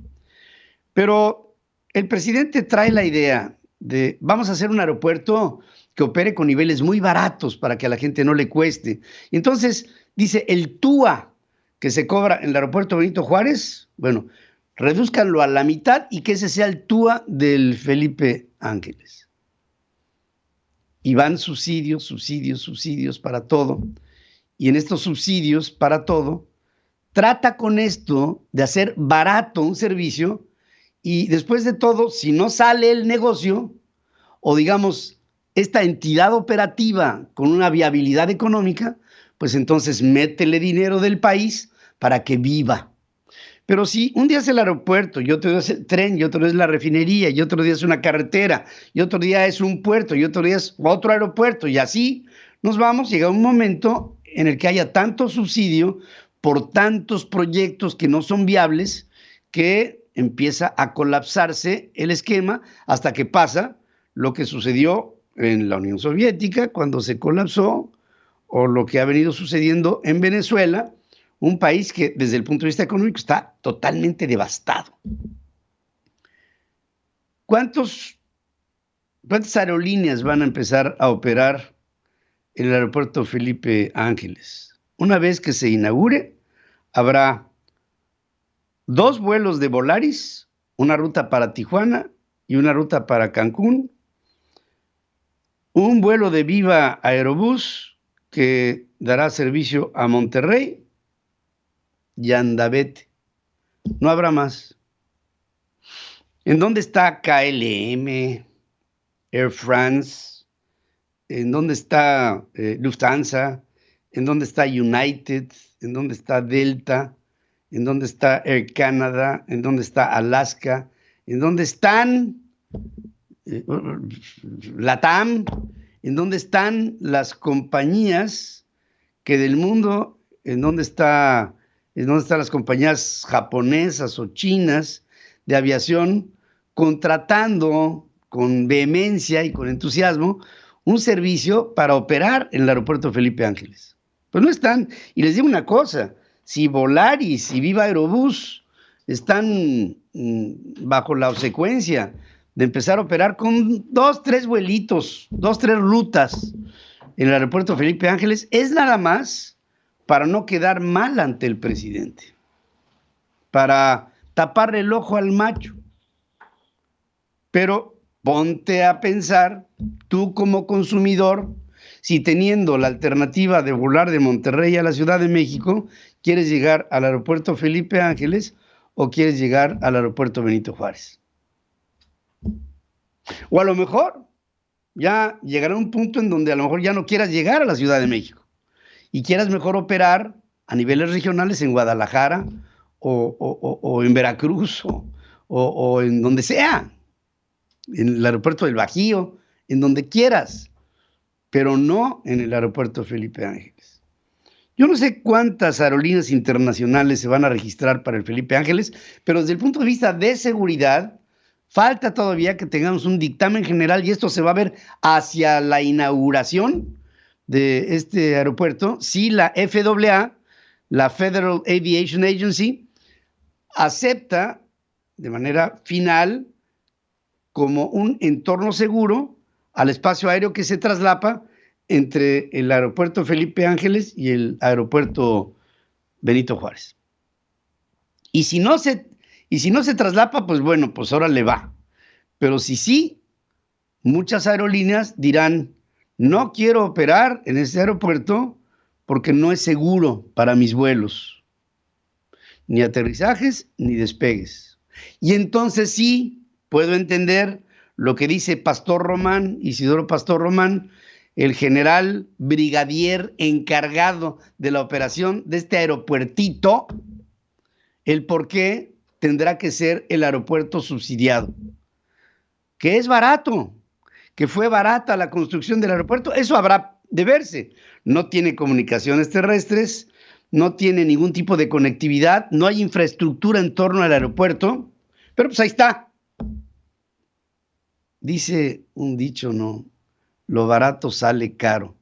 Pero el presidente trae la idea de vamos a hacer un aeropuerto que opere con niveles muy baratos para que a la gente no le cueste. Y entonces dice el TUA que se cobra en el aeropuerto Benito Juárez, bueno, redúzcanlo a la mitad y que ese sea el TUA del Felipe Ángeles. Y van subsidios, subsidios, subsidios para todo. Y en estos subsidios para todo, trata con esto de hacer barato un servicio y después de todo, si no sale el negocio o digamos esta entidad operativa con una viabilidad económica, pues entonces métele dinero del país para que viva. Pero si un día es el aeropuerto, y otro día es el tren, y otro día es la refinería, y otro día es una carretera, y otro día es un puerto, y otro día es otro aeropuerto, y así nos vamos, llega un momento en el que haya tanto subsidio por tantos proyectos que no son viables, que empieza a colapsarse el esquema hasta que pasa lo que sucedió en la Unión Soviética cuando se colapsó, o lo que ha venido sucediendo en Venezuela, un país que desde el punto de vista económico está totalmente devastado. ¿Cuántas aerolíneas van a empezar a operar en el aeropuerto Felipe Ángeles? Una vez que se inaugure, habrá 2 vuelos de Volaris, una ruta para Tijuana y una ruta para Cancún, un vuelo de Viva Aerobús que dará servicio a Monterrey y Andavete. No habrá más. ¿En dónde está KLM, Air France? ¿En dónde está Lufthansa? ¿En dónde está United? ¿En dónde está Delta? ¿En dónde está Air Canada? ¿En dónde está Alaska? ¿En dónde están LATAM? ¿En dónde están las compañías que del mundo? ¿En dónde están las compañías japonesas o chinas de aviación contratando con vehemencia y con entusiasmo un servicio para operar en el aeropuerto Felipe Ángeles? Pues no están. Y les digo una cosa, si Volaris y Viva Aerobús están bajo la obsecuencia de empezar a operar con 2, 3 vuelitos, 2, 3 rutas en el aeropuerto Felipe Ángeles, es nada más para no quedar mal ante el presidente, para taparle el ojo al macho. Pero ponte a pensar, tú como consumidor, si teniendo la alternativa de volar de Monterrey a la Ciudad de México, quieres llegar al aeropuerto Felipe Ángeles o quieres llegar al aeropuerto Benito Juárez. O a lo mejor ya llegará un punto en donde a lo mejor ya no quieras llegar a la Ciudad de México y quieras mejor operar a niveles regionales en Guadalajara o en Veracruz o en donde sea, en el aeropuerto del Bajío, en donde quieras, pero no en el aeropuerto Felipe Ángeles. Yo no sé cuántas aerolíneas internacionales se van a registrar para el Felipe Ángeles, pero desde el punto de vista de seguridad, falta todavía que tengamos un dictamen general y esto se va a ver hacia la inauguración de este aeropuerto, si la FAA, la Federal Aviation Agency, acepta de manera final como un entorno seguro al espacio aéreo que se traslapa entre el aeropuerto Felipe Ángeles y el aeropuerto Benito Juárez. Y si no se traslapa, pues bueno, pues ahora le va. Pero si sí, muchas aerolíneas dirán, no quiero operar en este aeropuerto porque no es seguro para mis vuelos. Ni aterrizajes ni despegues. Y entonces sí puedo entender lo que dice Pastor Román, Isidoro Pastor Román, el general brigadier encargado de la operación de este aeropuertito, el por qué tendrá que ser el aeropuerto subsidiado. Que es barato, que fue barata la construcción del aeropuerto, eso habrá de verse. No tiene comunicaciones terrestres, no tiene ningún tipo de conectividad, no hay infraestructura en torno al aeropuerto, pero pues ahí está. Dice un dicho, ¿no? Lo barato sale caro.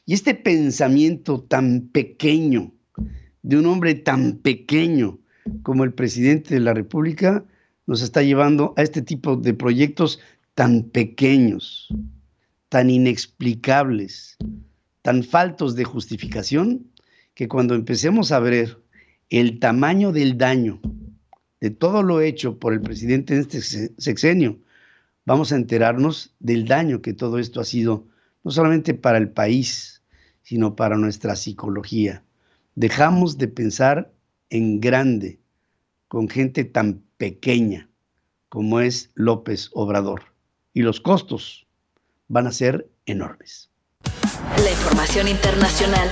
Y este pensamiento tan pequeño, de un hombre tan pequeño, como el presidente de la República nos está llevando a este tipo de proyectos tan pequeños, tan inexplicables, tan faltos de justificación, que cuando empecemos a ver el tamaño del daño de todo lo hecho por el presidente en este sexenio, vamos a enterarnos del daño que todo esto ha sido, no solamente para el país, sino para nuestra psicología. Dejamos de pensar en grande con gente tan pequeña como es López Obrador. Y los costos van a ser enormes. La información internacional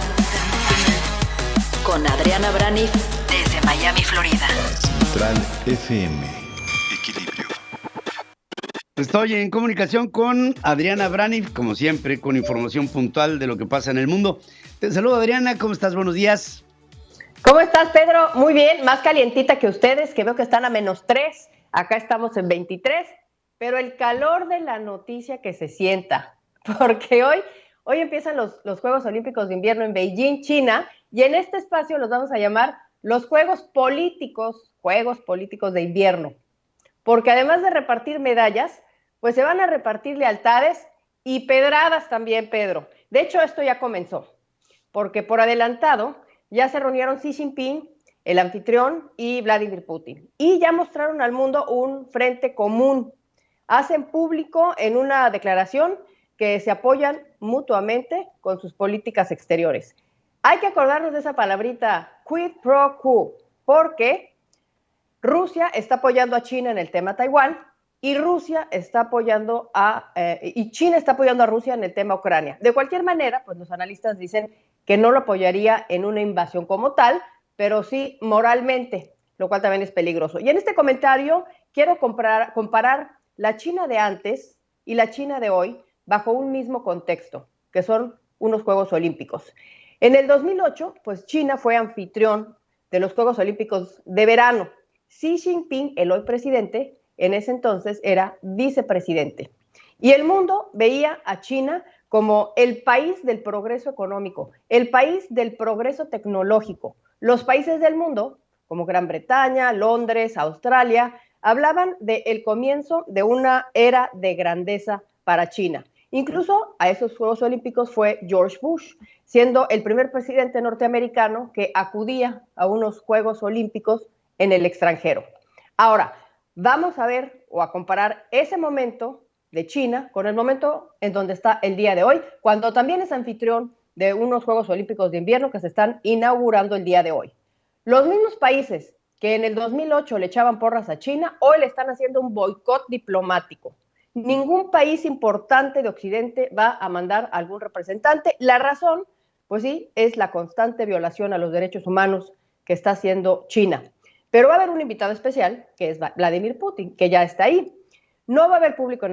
con Adriana Braniff desde Miami, Florida. Central FM. Equilibrio. Estoy en comunicación con Adriana Braniff, como siempre, con información puntual de lo que pasa en el mundo. Te saludo, Adriana, ¿cómo estás? Buenos días. ¿Cómo estás, Pedro? Muy bien, más calientita que ustedes, que veo que están a -3. Acá estamos en 23, pero el calor de la noticia que se sienta, porque hoy empiezan los Juegos Olímpicos de Invierno en Beijing, China, y en este espacio los vamos a llamar los Juegos Políticos de Invierno, porque además de repartir medallas, pues se van a repartir lealtades y pedradas también, Pedro. De hecho, esto ya comenzó, porque por adelantado ya se reunieron Xi Jinping, el anfitrión, y Vladimir Putin, y ya mostraron al mundo un frente común. Hacen público en una declaración que se apoyan mutuamente con sus políticas exteriores. Hay que acordarnos de esa palabrita, quid pro quo, porque Rusia está apoyando a China en el tema Taiwán, y China está apoyando a Rusia en el tema Ucrania. De cualquier manera, pues los analistas dicen que no lo apoyaría en una invasión como tal, pero sí moralmente, lo cual también es peligroso. Y en este comentario quiero comparar la China de antes y la China de hoy bajo un mismo contexto, que son unos Juegos Olímpicos. En el 2008, pues China fue anfitrión de los Juegos Olímpicos de verano. Xi Jinping, el hoy presidente, en ese entonces era vicepresidente. Y el mundo veía a China como el país del progreso económico, el país del progreso tecnológico. Los países del mundo, como Gran Bretaña, Londres, Australia, hablaban del comienzo de una era de grandeza para China. Incluso a esos Juegos Olímpicos fue George Bush, siendo el primer presidente norteamericano que acudía a unos Juegos Olímpicos en el extranjero. Ahora, vamos a ver o a comparar ese momento de China con el momento en donde está el día de hoy, cuando también es anfitrión de unos Juegos Olímpicos de Invierno que se están inaugurando el día de hoy. Los mismos países que en el 2008 le echaban porras a China, hoy le están haciendo un boicot diplomático. Ningún país importante de Occidente va a mandar a algún representante. La razón, pues sí, es la constante violación a los derechos humanos que está haciendo China. Pero va a haber un invitado especial, que es Vladimir Putin, que ya está ahí. No va a haber público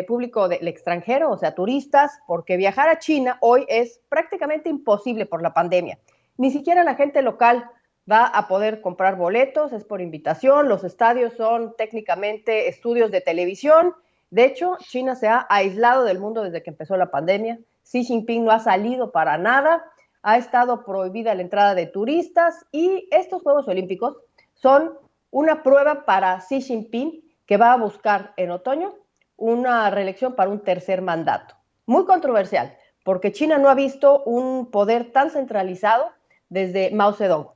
público del extranjero, o sea, turistas, porque viajar a China hoy es prácticamente imposible por la pandemia. Ni siquiera la gente local va a poder comprar boletos, es por invitación, los estadios son técnicamente estudios de televisión. De hecho, China se ha aislado del mundo desde que empezó la pandemia. Xi Jinping no ha salido para nada, ha estado prohibida la entrada de turistas, y estos Juegos Olímpicos son una prueba para Xi Jinping, que va a buscar en otoño una reelección para un tercer mandato. Muy controversial, porque China no ha visto un poder tan centralizado desde Mao Zedong.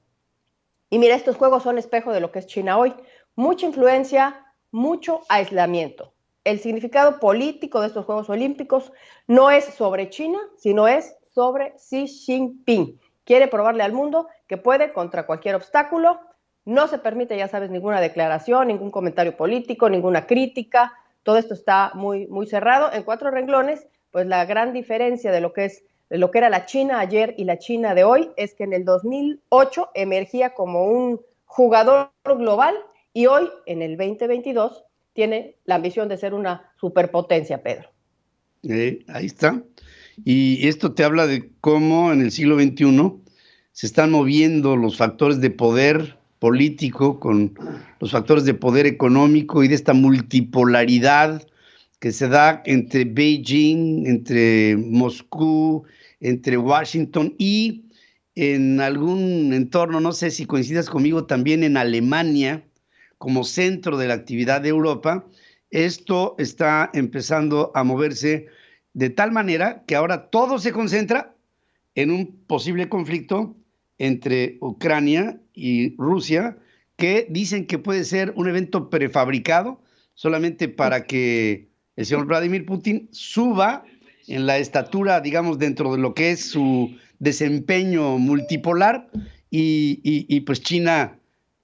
Y mira, estos juegos son espejo de lo que es China hoy. Mucha influencia, mucho aislamiento. El significado político de estos Juegos Olímpicos no es sobre China, sino es sobre Xi Jinping. Quiere probarle al mundo que puede contra cualquier obstáculo. No se permite, ya sabes, ninguna declaración, ningún comentario político, ninguna crítica. Todo esto está muy, muy cerrado. En 4 renglones, pues la gran diferencia de lo que era la China ayer y la China de hoy es que en el 2008 emergía como un jugador global y hoy, en el 2022, tiene la ambición de ser una superpotencia, Pedro. Ahí está. Y esto te habla de cómo en el siglo XXI se están moviendo los factores de poder político con los factores de poder económico y de esta multipolaridad que se da entre Beijing, entre Moscú, entre Washington y en algún entorno, no sé si coincidas conmigo, también en Alemania, como centro de la actividad de Europa, esto está empezando a moverse de tal manera que ahora todo se concentra en un posible conflicto entre Ucrania y Rusia, que dicen que puede ser un evento prefabricado solamente para que el señor Vladimir Putin suba en la estatura, digamos, dentro de lo que es su desempeño multipolar y pues China,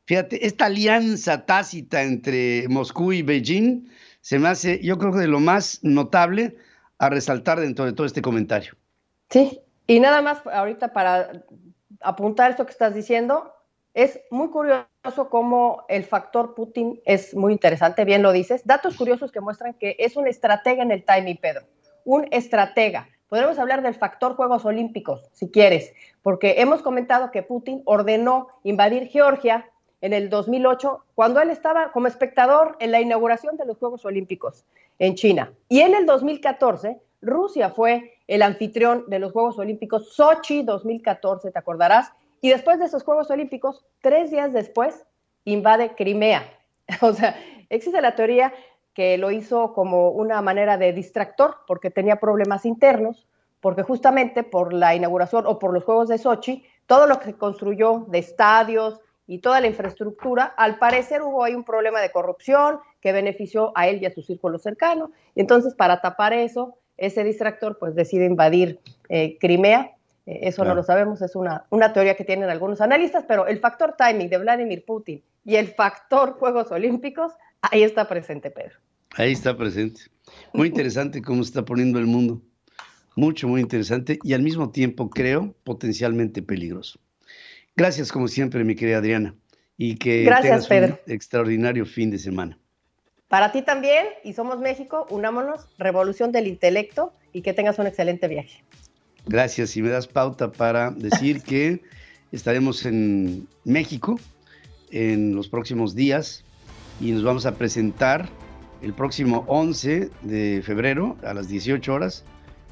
fíjate, esta alianza tácita entre Moscú y Beijing se me hace, yo creo que de lo más notable a resaltar dentro de todo este comentario. Sí, y nada más ahorita para apuntar esto que estás diciendo, es muy curioso cómo el factor Putin es muy interesante, bien lo dices. Datos curiosos que muestran que es un estratega en el timing, Pedro. Un estratega. Podemos hablar del factor Juegos Olímpicos, si quieres, porque hemos comentado que Putin ordenó invadir Georgia en el 2008, cuando él estaba como espectador en la inauguración de los Juegos Olímpicos en China. Y en el 2014, Rusia fue el anfitrión de los Juegos Olímpicos, Sochi 2014, ¿te acordarás? Y después de esos Juegos Olímpicos, 3 días después, invade Crimea. O sea, existe la teoría que lo hizo como una manera de distractor, porque tenía problemas internos, porque justamente por la inauguración o por los Juegos de Sochi, todo lo que se construyó de estadios y toda la infraestructura, al parecer hubo ahí un problema de corrupción que benefició a él y a su círculo cercano. Y entonces, para tapar eso, ese distractor pues decide invadir Crimea. Eso claro. No lo sabemos, es una teoría que tienen algunos analistas, pero el factor timing de Vladimir Putin y el factor Juegos Olímpicos, ahí está presente, Pedro. Ahí está presente. Muy interesante cómo se está poniendo el mundo. Mucho, muy interesante y al mismo tiempo, creo, potencialmente peligroso. Gracias, como siempre, mi querida Adriana. Y que tengas un extraordinario fin de semana. Para ti también, y Somos México, unámonos, revolución del intelecto, y que tengas un excelente viaje. Gracias, y me das pauta para decir que estaremos en México en los próximos días y nos vamos a presentar el próximo 11 de febrero a las 18 horas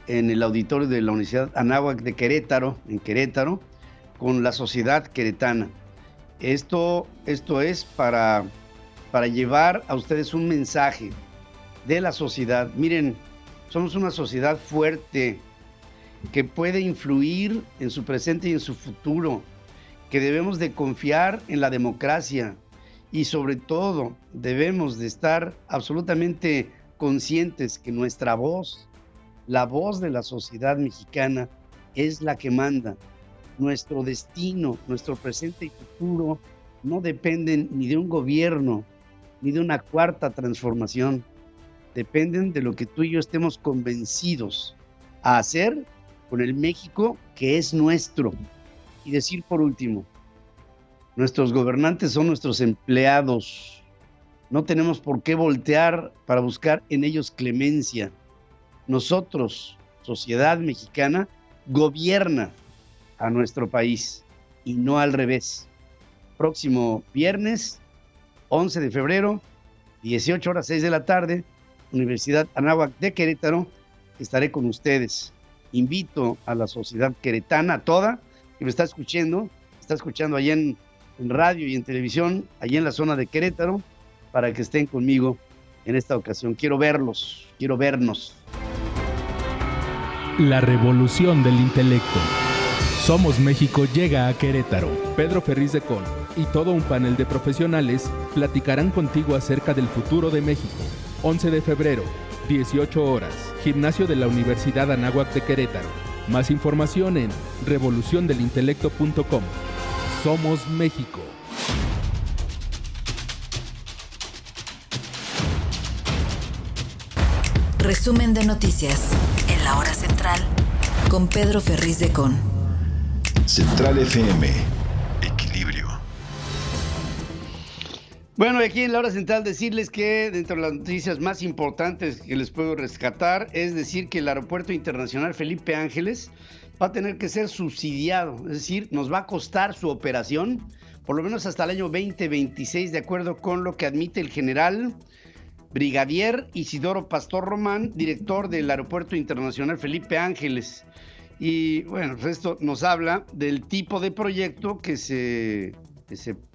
en el auditorio de la Universidad Anáhuac de Querétaro, en Querétaro, con la Sociedad Queretana. Esto es para llevar a ustedes un mensaje de la sociedad. Miren, somos una sociedad fuerte que puede influir en su presente y en su futuro, que debemos de confiar en la democracia y sobre todo debemos de estar absolutamente conscientes que nuestra voz, la voz de la sociedad mexicana, es la que manda. Nuestro destino, nuestro presente y futuro no dependen ni de un gobierno, ni de una cuarta transformación. Dependen de lo que tú y yo estemos convencidos a hacer con el México que es nuestro. Y decir por último, nuestros gobernantes son nuestros empleados. No tenemos por qué voltear para buscar en ellos clemencia. Nosotros, sociedad mexicana, gobierna a nuestro país y no al revés. Próximo viernes, 11 de febrero, 18 horas 6 de la tarde, Universidad Anáhuac de Querétaro, estaré con ustedes. Invito a la sociedad queretana toda, que me está escuchando allá en radio y en televisión, allá en la zona de Querétaro, para que estén conmigo en esta ocasión. Quiero verlos, quiero vernos. La revolución del intelecto. Somos México llega a Querétaro. Pedro Ferriz de Con y todo un panel de profesionales platicarán contigo acerca del futuro de México. 11 de febrero, 18 horas, Gimnasio de la Universidad Anáhuac de Querétaro. Más información en revoluciondelintelecto.com. Somos México. Resumen de noticias en la hora central con Pedro Ferriz de Con. Central FM. Equilibrio. Bueno, aquí en la hora central decirles que dentro de las noticias más importantes que les puedo rescatar es decir que el Aeropuerto Internacional Felipe Ángeles va a tener que ser subsidiado, es decir, nos va a costar su operación por lo menos hasta el año 2026, de acuerdo con lo que admite el general brigadier Isidoro Pastor Román, director del Aeropuerto Internacional Felipe Ángeles. Y bueno, esto nos habla del tipo de proyecto que se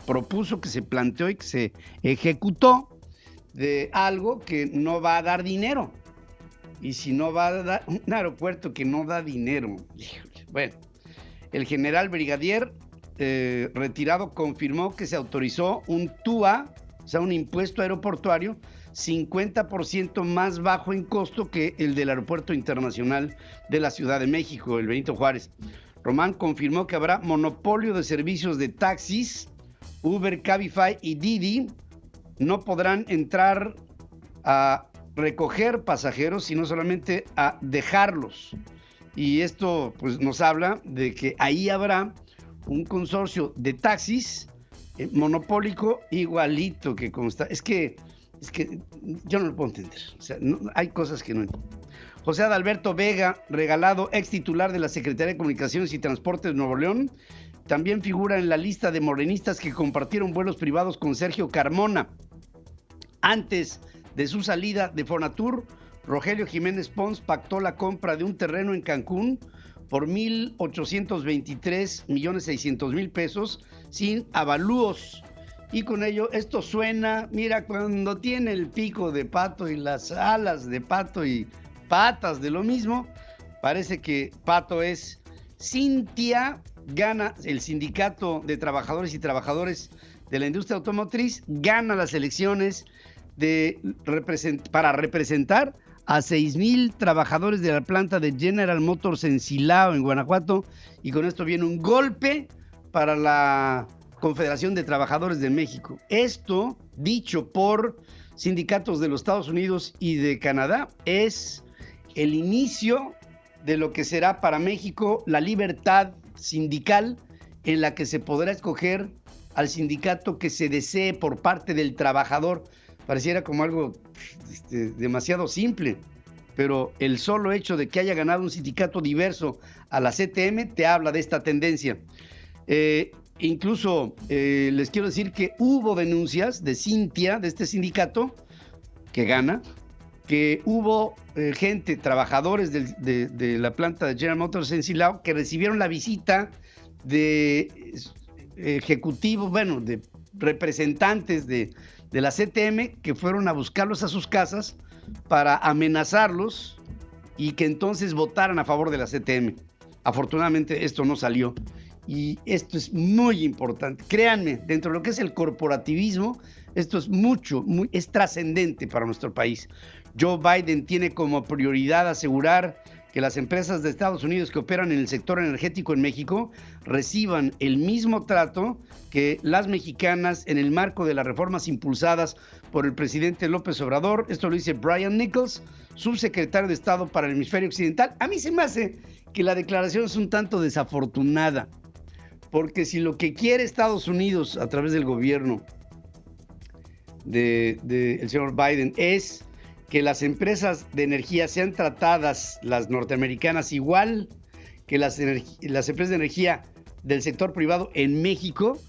propuso, que se planteó y que se ejecutó, de algo que no va a dar dinero. Y si no va a dar un aeropuerto que no da dinero, bueno, el general brigadier retirado confirmó que se autorizó un TUA, o sea, un impuesto aeroportuario 50% más bajo en costo que el del Aeropuerto Internacional de la Ciudad de México, el Benito Juárez. Román confirmó que habrá monopolio de servicios de taxis. Uber, Cabify y Didi no podrán entrar a recoger pasajeros, sino solamente a dejarlos. Y esto pues nos habla de que ahí habrá un consorcio de taxis monopólico igualito que consta. Es que yo no lo puedo entender. O sea, hay cosas que no entiendo. José Adalberto Vega, regalado, ex titular de la Secretaría de Comunicaciones y Transportes de Nuevo León, también figura en la lista de morenistas que compartieron vuelos privados con Sergio Carmona. Antes de su salida de Fonatur, Rogelio Jiménez Pons pactó la compra de un terreno en Cancún por 1,823,600,000 pesos sin avalúos. Y con ello, esto suena, mira, cuando tiene el pico de pato y las alas de pato y patas de lo mismo, parece que pato es Cintia, gana el sindicato de trabajadores y trabajadores de la industria automotriz, gana las elecciones para representar a 6,000 trabajadores de la planta de General Motors en Silao, en Guanajuato, y con esto viene un golpe para la Confederación de Trabajadores de México. Esto, dicho por sindicatos de los Estados Unidos y de Canadá, es el inicio de lo que será para México la libertad sindical, en la que se podrá escoger al sindicato que se desee por parte del trabajador. Pareciera como algo demasiado simple, pero el solo hecho de que haya ganado un sindicato diverso a la CTM te habla de esta tendencia. Incluso les quiero decir que hubo denuncias de Cintia, de este sindicato que gana, que hubo gente, trabajadores de la planta de General Motors en Silao, que recibieron la visita de ejecutivos, bueno, de representantes de la CTM, que fueron a buscarlos a sus casas para amenazarlos y que entonces votaran a favor de la CTM. Afortunadamente esto no salió. Y esto es muy importante. Créanme, dentro de lo que es el corporativismo, esto es es trascendente para nuestro país. Joe Biden tiene como prioridad asegurar que las empresas de Estados Unidos que operan en el sector energético en México reciban el mismo trato que las mexicanas en el marco de las reformas impulsadas por el presidente López Obrador. Esto lo dice Brian Nichols, subsecretario de Estado para el Hemisferio Occidental. A mí se me hace que la declaración es un tanto desafortunada, porque si lo que quiere Estados Unidos a través del gobierno del señor Biden es que las empresas de energía sean tratadas, las norteamericanas, igual que las empresas de energía del sector privado en México,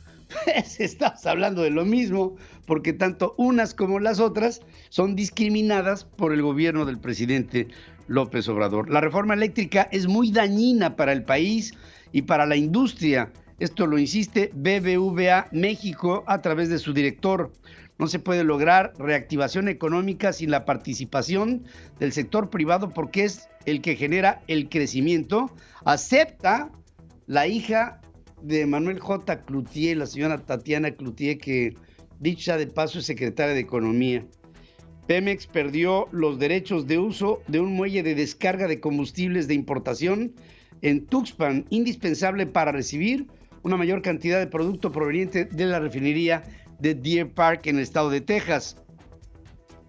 pues estamos hablando de lo mismo, porque tanto unas como las otras son discriminadas por el gobierno del presidente López Obrador. La reforma eléctrica es muy dañina para el país y para la industria. Esto lo insiste BBVA México a través de su director. No se puede lograr reactivación económica sin la participación del sector privado, porque es el que genera el crecimiento. Acepta la hija de Manuel J. Cloutier, la señora Tatiana Cloutier, que dicha de paso es secretaria de Economía. Pemex perdió los derechos de uso de un muelle de descarga de combustibles de importación en Tuxpan, indispensable para recibir una mayor cantidad de producto proveniente de la refinería de Deer Park en el estado de Texas.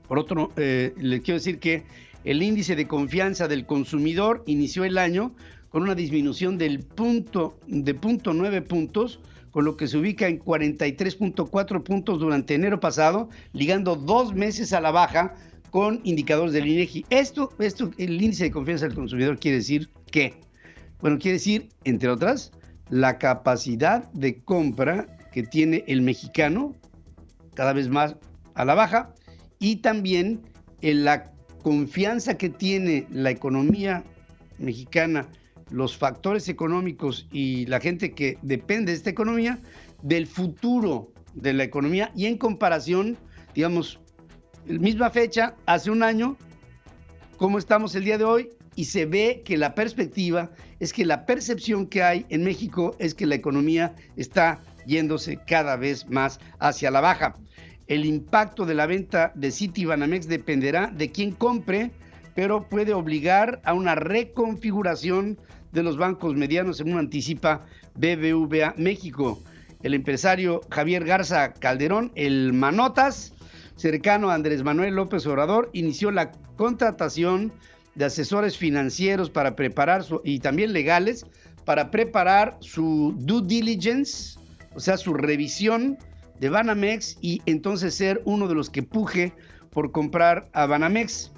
Por otro, les quiero decir que el índice de confianza del consumidor inició el año con una disminución de 0.9 puntos, con lo que se ubica en 43.4 puntos durante enero pasado, ligando 2 meses a la baja con indicadores del INEGI. Esto, el índice de confianza del consumidor quiere decir ¿qué? Bueno, quiere decir, entre otras, la capacidad de compra que tiene el mexicano, cada vez más a la baja, y también en la confianza que tiene la economía mexicana los factores económicos y la gente que depende de esta economía, del futuro de la economía y en comparación, digamos, misma fecha, hace un año, cómo estamos el día de hoy, y se ve que la perspectiva es que la percepción que hay en México es que la economía está yéndose cada vez más hacia la baja. El impacto de la venta de Citibanamex dependerá de quién compre, pero puede obligar a una reconfiguración de los bancos medianos, según anticipa BBVA México. El empresario Javier Garza Calderón, el Manotas, cercano a Andrés Manuel López Obrador, inició la contratación de asesores financieros para preparar y también legales para preparar su due diligence, o sea, su revisión de Banamex y entonces ser uno de los que puje por comprar a Banamex.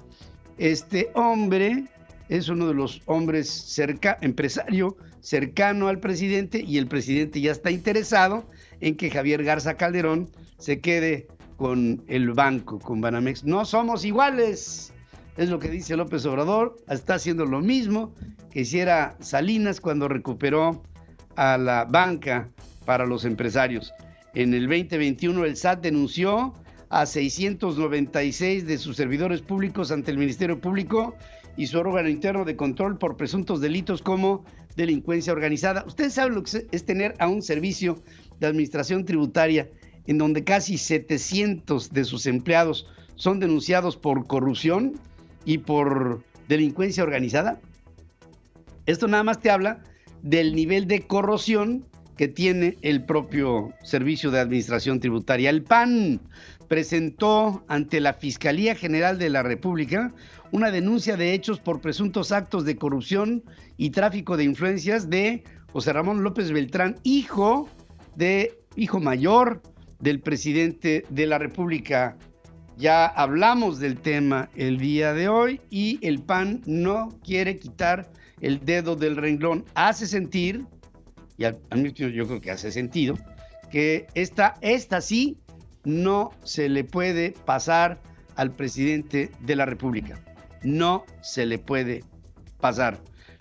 Este hombre es uno de los hombres empresario cercano al presidente y el presidente ya está interesado en que Javier Garza Calderón se quede con el banco, con Banamex. No somos iguales, es lo que dice López Obrador. Está haciendo lo mismo que hiciera Salinas cuando recuperó a la banca para los empresarios. En el 2021 el SAT denunció a 696 de sus servidores públicos ante el Ministerio Público y su órgano interno de control por presuntos delitos como delincuencia organizada. Ustedes saben lo que es tener a un servicio de administración tributaria en donde casi 700 de sus empleados son denunciados por corrupción y por delincuencia organizada. Esto nada más te habla del nivel de corrupción que tiene el propio Servicio de Administración Tributaria. El PAN presentó ante la Fiscalía General de la República una denuncia de hechos por presuntos actos de corrupción y tráfico de influencias de José Ramón López Beltrán, hijo mayor del presidente de la República. Ya hablamos del tema el día de hoy y el PAN no quiere quitar el dedo del renglón. Hace sentir, y a mí yo creo que hace sentido, que esta sí no se le puede pasar al presidente de la República. No se le puede pasar.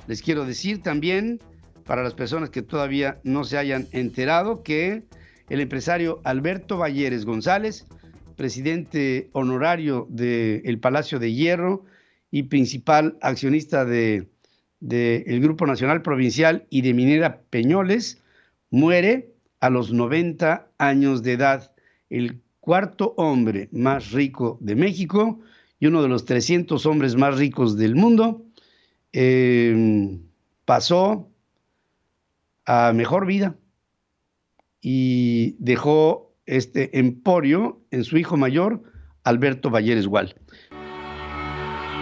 Les quiero decir también, para las personas que todavía no se hayan enterado, que el empresario Alberto Valleres González, presidente honorario del Palacio de Hierro y principal accionista del Grupo Nacional Provincial y de Minera Peñoles, muere a los 90 años de edad. El cuarto hombre más rico de México y uno de los 300 hombres más ricos del mundo, pasó a mejor vida y dejó este emporio en su hijo mayor, Alberto Valleres Gual.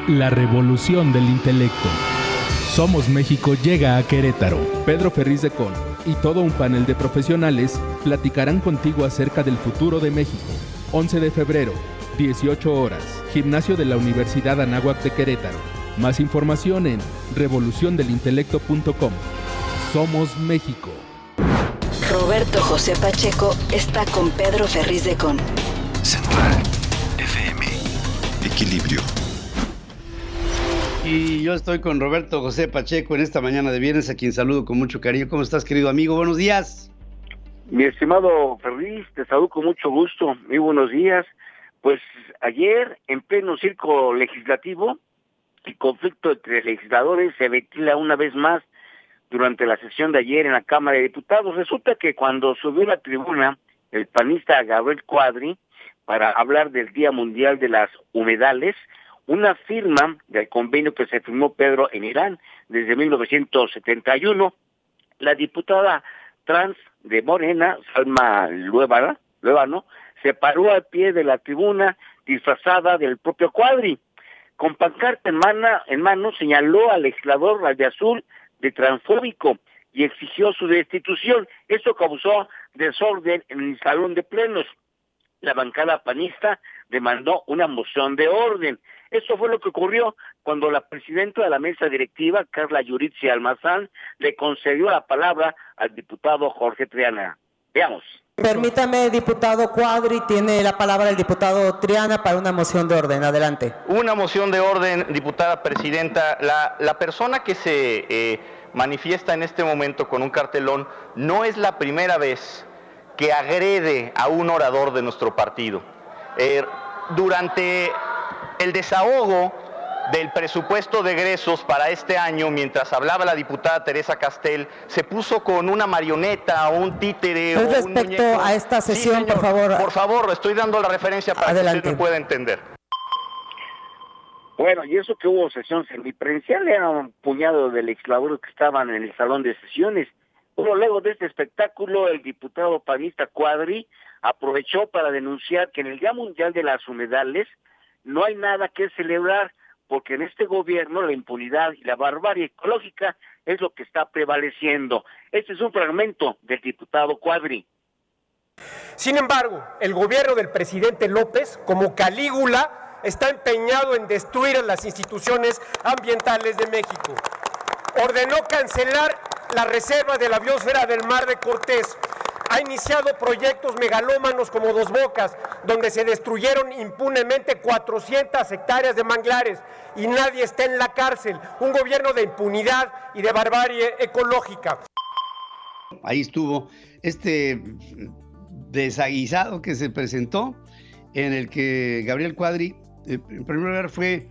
La revolución del intelecto. Somos México llega a Querétaro. Pedro Ferriz de Con y todo un panel de profesionales platicarán contigo acerca del futuro de México. 11 de febrero, 18 horas, Gimnasio de la Universidad Anáhuac de Querétaro. Más información en revoluciondelintelecto.com. Somos México. Roberto José Pacheco está con Pedro Ferriz de Con. Central FM. Equilibrio. Y yo estoy con Roberto José Pacheco en esta mañana de viernes, a quien saludo con mucho cariño. ¿Cómo estás, querido amigo? Buenos días. Mi estimado Ferriz, te saludo con mucho gusto. Muy buenos días. Pues ayer, en pleno circo legislativo, el conflicto entre legisladores se ventila una vez más durante la sesión de ayer en la Cámara de Diputados. Resulta que cuando subió a la tribuna el panista Gabriel Cuadri para hablar del Día Mundial de las Humedales, una firma del convenio que se firmó, Pedro, en Irán desde 1971, la diputada trans de Morena, Salma Luébano, se paró al pie de la tribuna disfrazada del propio Cuadri. Con pancarta en mano señaló al legislador Radiazul de transfóbico y exigió su destitución. Esto causó desorden en el salón de plenos. La bancada panista demandó una moción de orden. Eso fue lo que ocurrió cuando la presidenta de la mesa directiva, Carla Yuritzia Almazán, le concedió la palabra al diputado Jorge Triana. Veamos. Permítame, diputado Cuadri, tiene la palabra el diputado Triana para una moción de orden. Adelante. Una moción de orden, diputada presidenta. La persona que se manifiesta en este momento con un cartelón, no es la primera vez que agrede a un orador de nuestro partido. Durante el desahogo del presupuesto de egresos para este año, mientras hablaba la diputada Teresa Castel, se puso con una marioneta o un títere o un muñeco. Respecto a esta sesión, sí, señor, por favor. Por favor, estoy dando la referencia para que usted me pueda entender. Bueno, y eso que hubo sesión semipresencial, era un puñado de legisladores que estaban en el salón de sesiones. Bueno, luego de este espectáculo, el diputado panista Cuadri aprovechó para denunciar que en el Día Mundial de las Humedales no hay nada que celebrar, porque en este gobierno la impunidad y la barbarie ecológica es lo que está prevaleciendo. Este es un fragmento del diputado Cuadri. Sin embargo, el gobierno del presidente López, como Calígula, está empeñado en destruir a las instituciones ambientales de México. Ordenó cancelar la reserva de la biosfera del Mar de Cortés. Ha iniciado proyectos megalómanos como Dos Bocas, donde se destruyeron impunemente 400 hectáreas de manglares y nadie está en la cárcel. Un gobierno de impunidad y de barbarie ecológica. Ahí estuvo este desaguisado que se presentó, en el que Gabriel Cuadri, en primer lugar, fue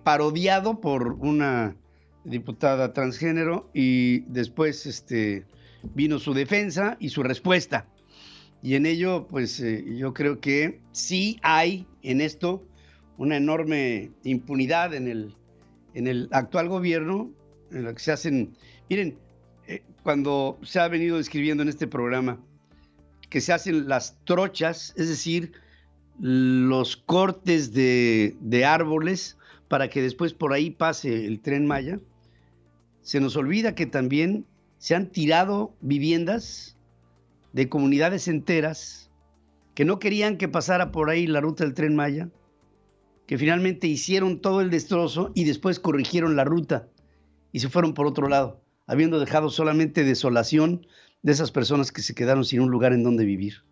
parodiado por una diputada transgénero y después vino su defensa y su respuesta. Y en ello, pues yo creo que sí hay en esto una enorme impunidad en el actual gobierno, en lo que se hacen. Miren, cuando se ha venido describiendo en este programa que se hacen las trochas, es decir, los cortes de árboles para que después por ahí pase el Tren Maya, se nos olvida que también se han tirado viviendas de comunidades enteras que no querían que pasara por ahí la ruta del Tren Maya, que finalmente hicieron todo el destrozo y después corrigieron la ruta y se fueron por otro lado, habiendo dejado solamente desolación de esas personas que se quedaron sin un lugar en donde vivir.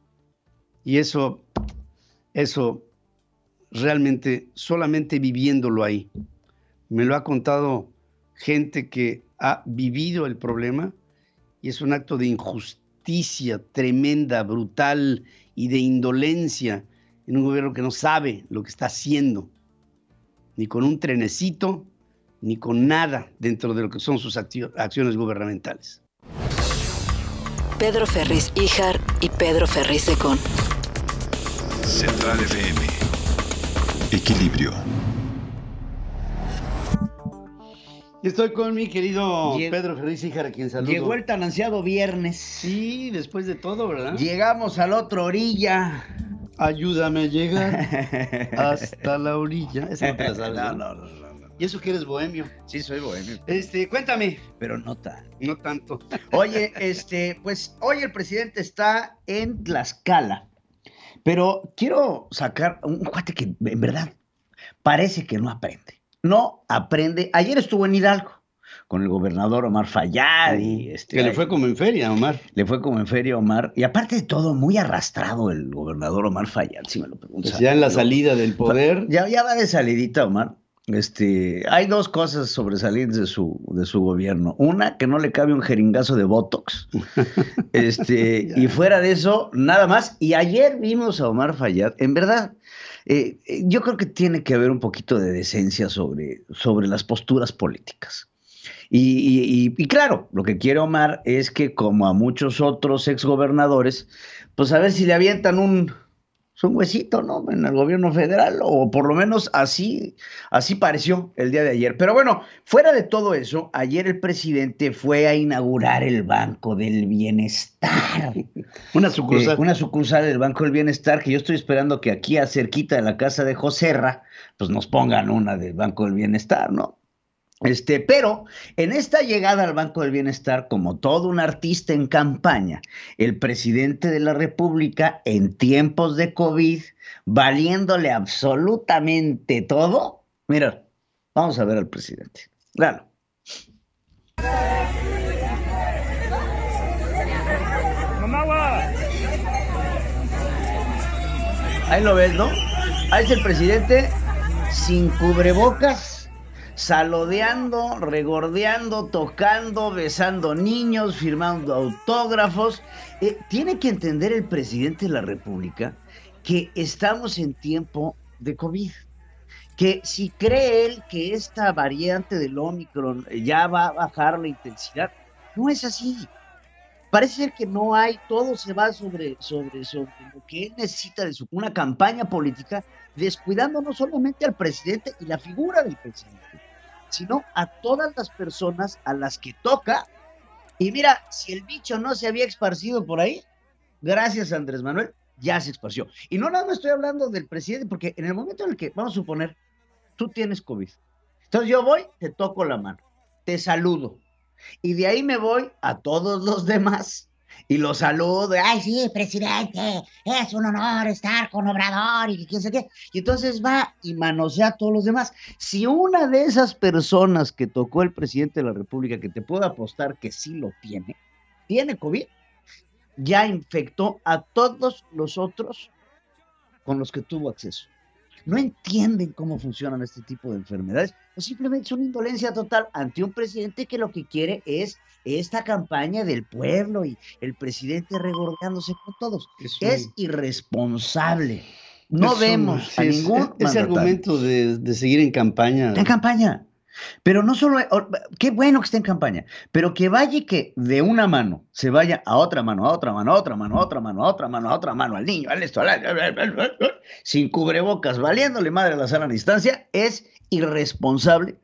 Y eso realmente, solamente viviéndolo ahí, me lo ha contado gente que ha vivido el problema, y es un acto de injusticia tremenda, brutal y de indolencia en un gobierno que no sabe lo que está haciendo, ni con un trenecito, ni con nada dentro de lo que son sus acciones gubernamentales. Pedro Ferriz Híjar y Pedro Ferriz de Con. Central FM. Equilibrio. Estoy con mi querido Pedro Ferriz Híjar, a quien saludo. Llegó el tan ansiado viernes. Sí, después de todo, ¿verdad? Llegamos a la otra orilla. Ayúdame a llegar hasta la orilla. Esa no te la sabes, ¿no? No. ¿Y eso que eres bohemio? Sí, soy bohemio. Cuéntame. Pero no tanto. Oye, pues hoy el presidente está en Tlaxcala. Pero quiero sacar un cuate que en verdad parece que no aprende. No aprende. Ayer estuvo en Hidalgo con el gobernador Omar Fayad y que le fue como en feria, Omar. Le fue como en feria, Omar. Y aparte de todo, muy arrastrado el gobernador Omar Fayad, si me lo preguntas. Pues ya en la salida del poder. Ya va de salidita, Omar. Hay dos cosas sobresalientes de su gobierno. Una, que no le cabe un jeringazo de Botox. Y fuera de eso, nada más. Y ayer vimos a Omar Fayad. En verdad, yo creo que tiene que haber un poquito de decencia sobre las posturas políticas. Y claro, lo que quiere Omar es que, como a muchos otros exgobernadores, pues a ver si le avientan un huesito, ¿no? En el gobierno federal, o por lo menos así pareció el día de ayer. Pero bueno, fuera de todo eso, ayer el presidente fue a inaugurar el Banco del Bienestar. Una sucursal. Una sucursal del Banco del Bienestar, que yo estoy esperando que aquí, cerquita de la casa de Joserra, pues nos pongan una del Banco del Bienestar, ¿no? Pero en esta llegada al Banco del Bienestar, como todo un artista en campaña, el presidente de la República, en tiempos de COVID, valiéndole absolutamente todo. Mira, vamos a ver al presidente. Claro. Ahí lo ves, ¿no? Ahí es el presidente sin cubrebocas, salodeando, regordeando, tocando, besando niños, firmando autógrafos. Tiene que entender el presidente de la República que estamos en tiempo de COVID. Que si cree él que esta variante del Omicron ya va a bajar la intensidad, no es así. Parece ser que no hay, todo se va sobre lo que él necesita de una campaña política, descuidando no solamente al presidente y la figura del presidente, sino a todas las personas a las que toca. Y mira, si el bicho no se había esparcido por ahí, gracias a Andrés Manuel, ya se esparció. Y no nada más estoy hablando del presidente, porque en el momento en el que, vamos a suponer, tú tienes COVID, entonces yo voy, te toco la mano, te saludo, y de ahí me voy a todos los demás y los saludo. Ay, sí, presidente, es un honor estar con Obrador y quién sé qué. Y entonces va y manosea a todos los demás. Si una de esas personas que tocó el presidente de la República, que te puedo apostar que sí lo tiene COVID, ya infectó a todos los otros con los que tuvo acceso. No entienden cómo funcionan este tipo de enfermedades, o simplemente es una indolencia total ante un presidente que lo que quiere es esta campaña del pueblo y el presidente regordeándose con todos. Es irresponsable. No vemos a ningún ese argumento de seguir en campaña. En campaña. Pero no solo, qué bueno que esté en campaña, pero que vaya y que de una mano se vaya a otra mano, a otra mano, a otra mano, a otra mano, a otra mano, a otra mano, al niño, al esto, sin cubrebocas, valiéndole madre a la sana distancia, es irresponsable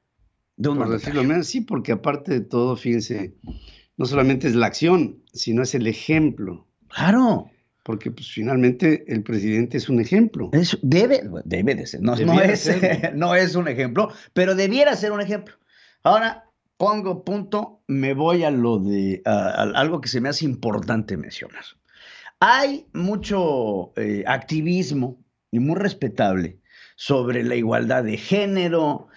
de un mandatario. Por decirlo menos, sí, porque aparte de todo, fíjense, no solamente es la acción, sino es el ejemplo. Claro. Porque pues finalmente el presidente es un ejemplo. Debe de ser. No es un ejemplo, pero debiera ser un ejemplo. Ahora pongo punto, me voy a lo de algo que se me hace importante mencionar. Hay mucho activismo y muy respetable sobre la igualdad de género,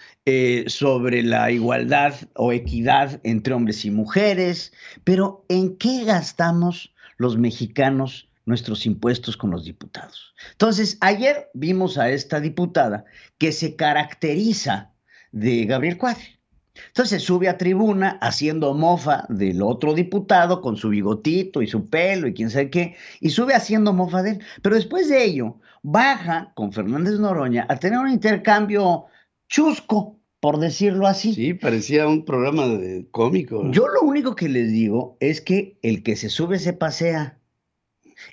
sobre la igualdad o equidad entre hombres y mujeres, pero ¿en qué gastamos los mexicanos nuestros impuestos con los diputados? Entonces, ayer vimos a esta diputada que se caracteriza de Gabriel Cuadri. Entonces sube a tribuna haciendo mofa del otro diputado con su bigotito y su pelo y quién sabe qué, y sube haciendo mofa de él. Pero después de ello, baja con Fernández Noroña a tener un intercambio chusco, por decirlo así. Sí, parecía un programa de cómico. Yo lo único que les digo es que el que se sube se pasea.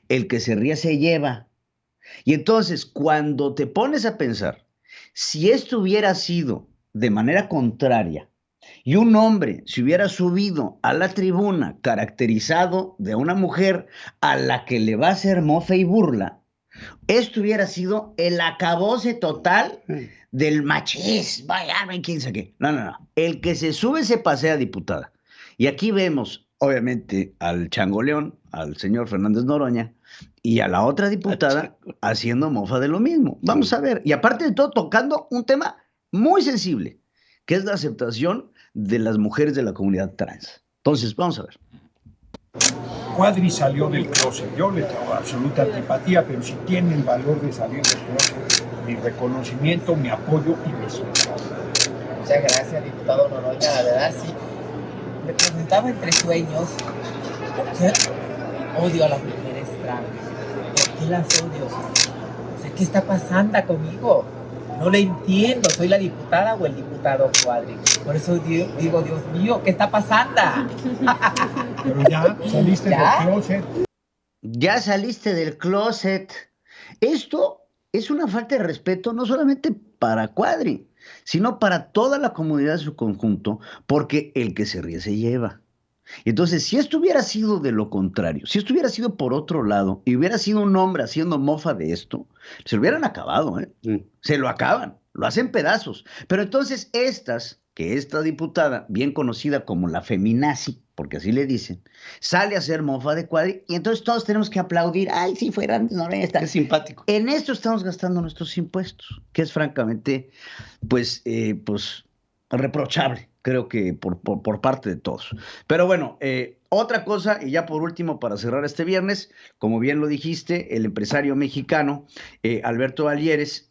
El que se ríe se lleva. Y entonces, cuando te pones a pensar, si esto hubiera sido de manera contraria y un hombre se hubiera subido a la tribuna caracterizado de una mujer a la que le va a hacer mofa y burla, esto hubiera sido el acabose total del machismo. Vaya, quién sabe qué. No. El que se sube se pasea, diputada. Y aquí vemos, obviamente, al changoleón, al señor Fernández Noroña, y a la otra diputada haciendo mofa de lo mismo. Vamos a ver. Y aparte de todo, tocando un tema muy sensible, que es la aceptación de las mujeres de la comunidad trans. Entonces, vamos a ver. Cuadri salió del closet. Yo le tengo absoluta antipatía, pero si tiene el valor de salir del closet, mi reconocimiento, mi apoyo y mi solidaridad. Muchas gracias, diputado Noroña. La verdad, sí. Me preguntaba entre sueños, ¿por qué odio a las mujeres trans? ¿Por qué las odio? O sea, ¿qué está pasando conmigo? No le entiendo, ¿soy la diputada o el diputado Cuadri? Por eso digo, Dios mío, ¿qué está pasando? Pero ya saliste del closet. Ya saliste del closet. Esto es una falta de respeto no solamente para Cuadri, sino para toda la comunidad en su conjunto, porque el que se ríe se lleva. Entonces, si esto hubiera sido de lo contrario, si esto hubiera sido por otro lado, y hubiera sido un hombre haciendo mofa de esto, se lo hubieran acabado, ¿eh? Se lo acaban, lo hacen pedazos. Pero entonces esta diputada, bien conocida como la feminazi, porque así le dicen, sale a hacer mofa de Cuadri, y entonces todos tenemos que aplaudir. Ay, si fuera antes, no está. Qué simpático. En esto estamos gastando nuestros impuestos, que es francamente, pues reprochable, creo que por parte de todos. Pero bueno, Otra cosa, y ya por último, para cerrar este viernes, como bien lo dijiste, el empresario mexicano Alberto Valieres,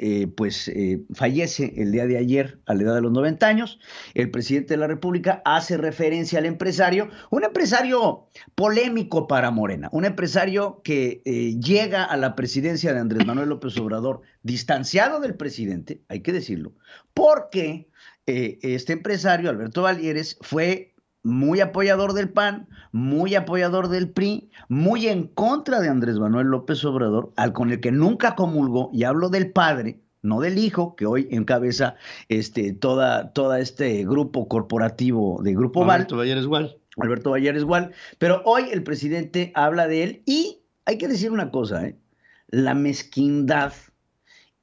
fallece el día de ayer a la edad de los 90 años. El presidente de la República hace referencia al empresario, un empresario polémico para Morena, un empresario que llega a la presidencia de Andrés Manuel López Obrador distanciado del presidente, hay que decirlo, porque este empresario, Alberto Valieres, fue muy apoyador del PAN, muy apoyador del PRI, muy en contra de Andrés Manuel López Obrador, con el que nunca comulgó, y hablo del padre, no del hijo, que hoy encabeza toda este grupo corporativo de Grupo Val. Alberto Valieres Gual. Pero hoy el presidente habla de él y hay que decir una cosa, la mezquindad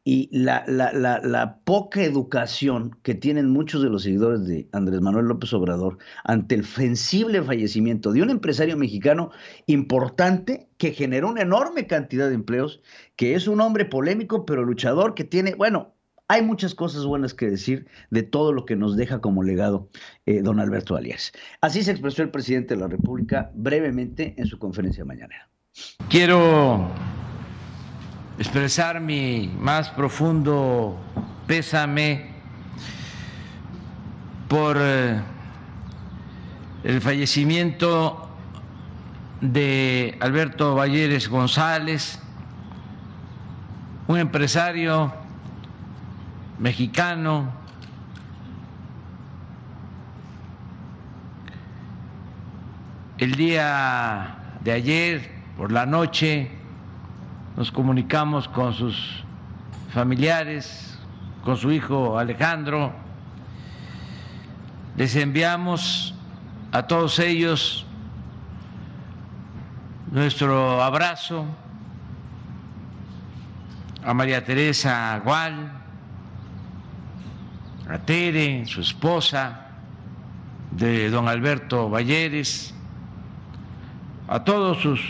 y la poca educación que tienen muchos de los seguidores de Andrés Manuel López Obrador ante el sensible fallecimiento de un empresario mexicano importante que generó una enorme cantidad de empleos, que es un hombre polémico pero luchador, que tiene, hay muchas cosas buenas que decir de todo lo que nos deja como legado don Alberto Valieres. Así se expresó el presidente de la República brevemente en su conferencia mañanera. Quiero expresar mi más profundo pésame por el fallecimiento de Alberto Valieres González, un empresario mexicano el día de ayer por la noche. Nos comunicamos con sus familiares, con su hijo Alejandro. Les enviamos a todos ellos nuestro abrazo, a María Teresa Gual, a Tere, su esposa, de don Alberto Valieres, a todos sus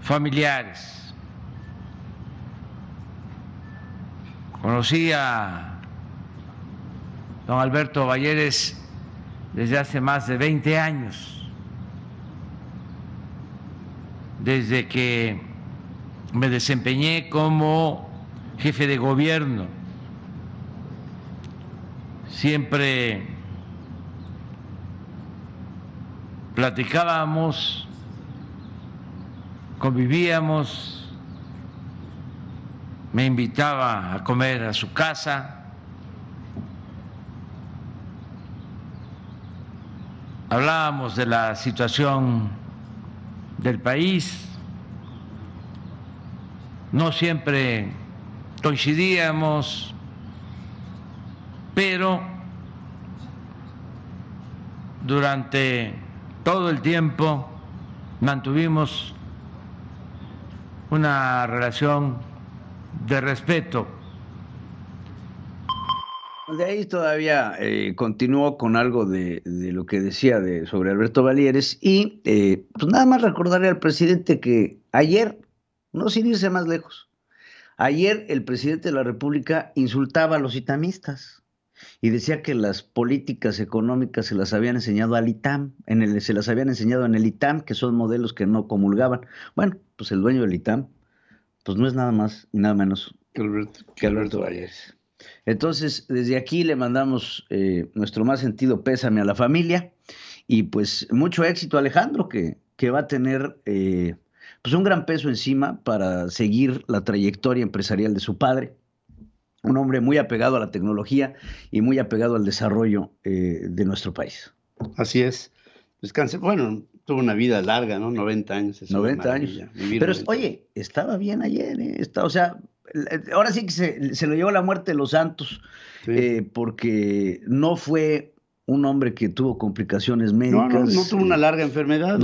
familiares. Conocí a don Alberto Valieres desde hace más de 20 años, desde que me desempeñé como jefe de gobierno. Siempre platicábamos, convivíamos. Me invitaba a comer a su casa, hablábamos de la situación del país, no siempre coincidíamos, pero durante todo el tiempo mantuvimos una relación de respeto. De ahí todavía continuó con algo de lo que decía sobre Alberto Valieres y pues nada más recordarle al presidente que ayer, no sin irse más lejos, ayer el presidente de la República insultaba a los itamistas y decía que las políticas económicas se las habían enseñado al ITAM, se las habían enseñado en el ITAM, que son modelos que no comulgaban. Bueno, pues el dueño del ITAM pues no es nada más y nada menos que Alberto Valieres. Entonces, desde aquí le mandamos nuestro más sentido pésame a la familia y pues mucho éxito a Alejandro, que va a tener pues un gran peso encima para seguir la trayectoria empresarial de su padre, un hombre muy apegado a la tecnología y muy apegado al desarrollo de nuestro país. Así es. Descanse. Bueno, tuvo una vida larga, ¿no? 90 años. 90 años. Pero, oye, estaba bien ayer, o sea, ahora sí que se lo llevó la muerte de los santos, sí. Porque no fue un hombre que tuvo complicaciones médicas. No tuvo una larga enfermedad.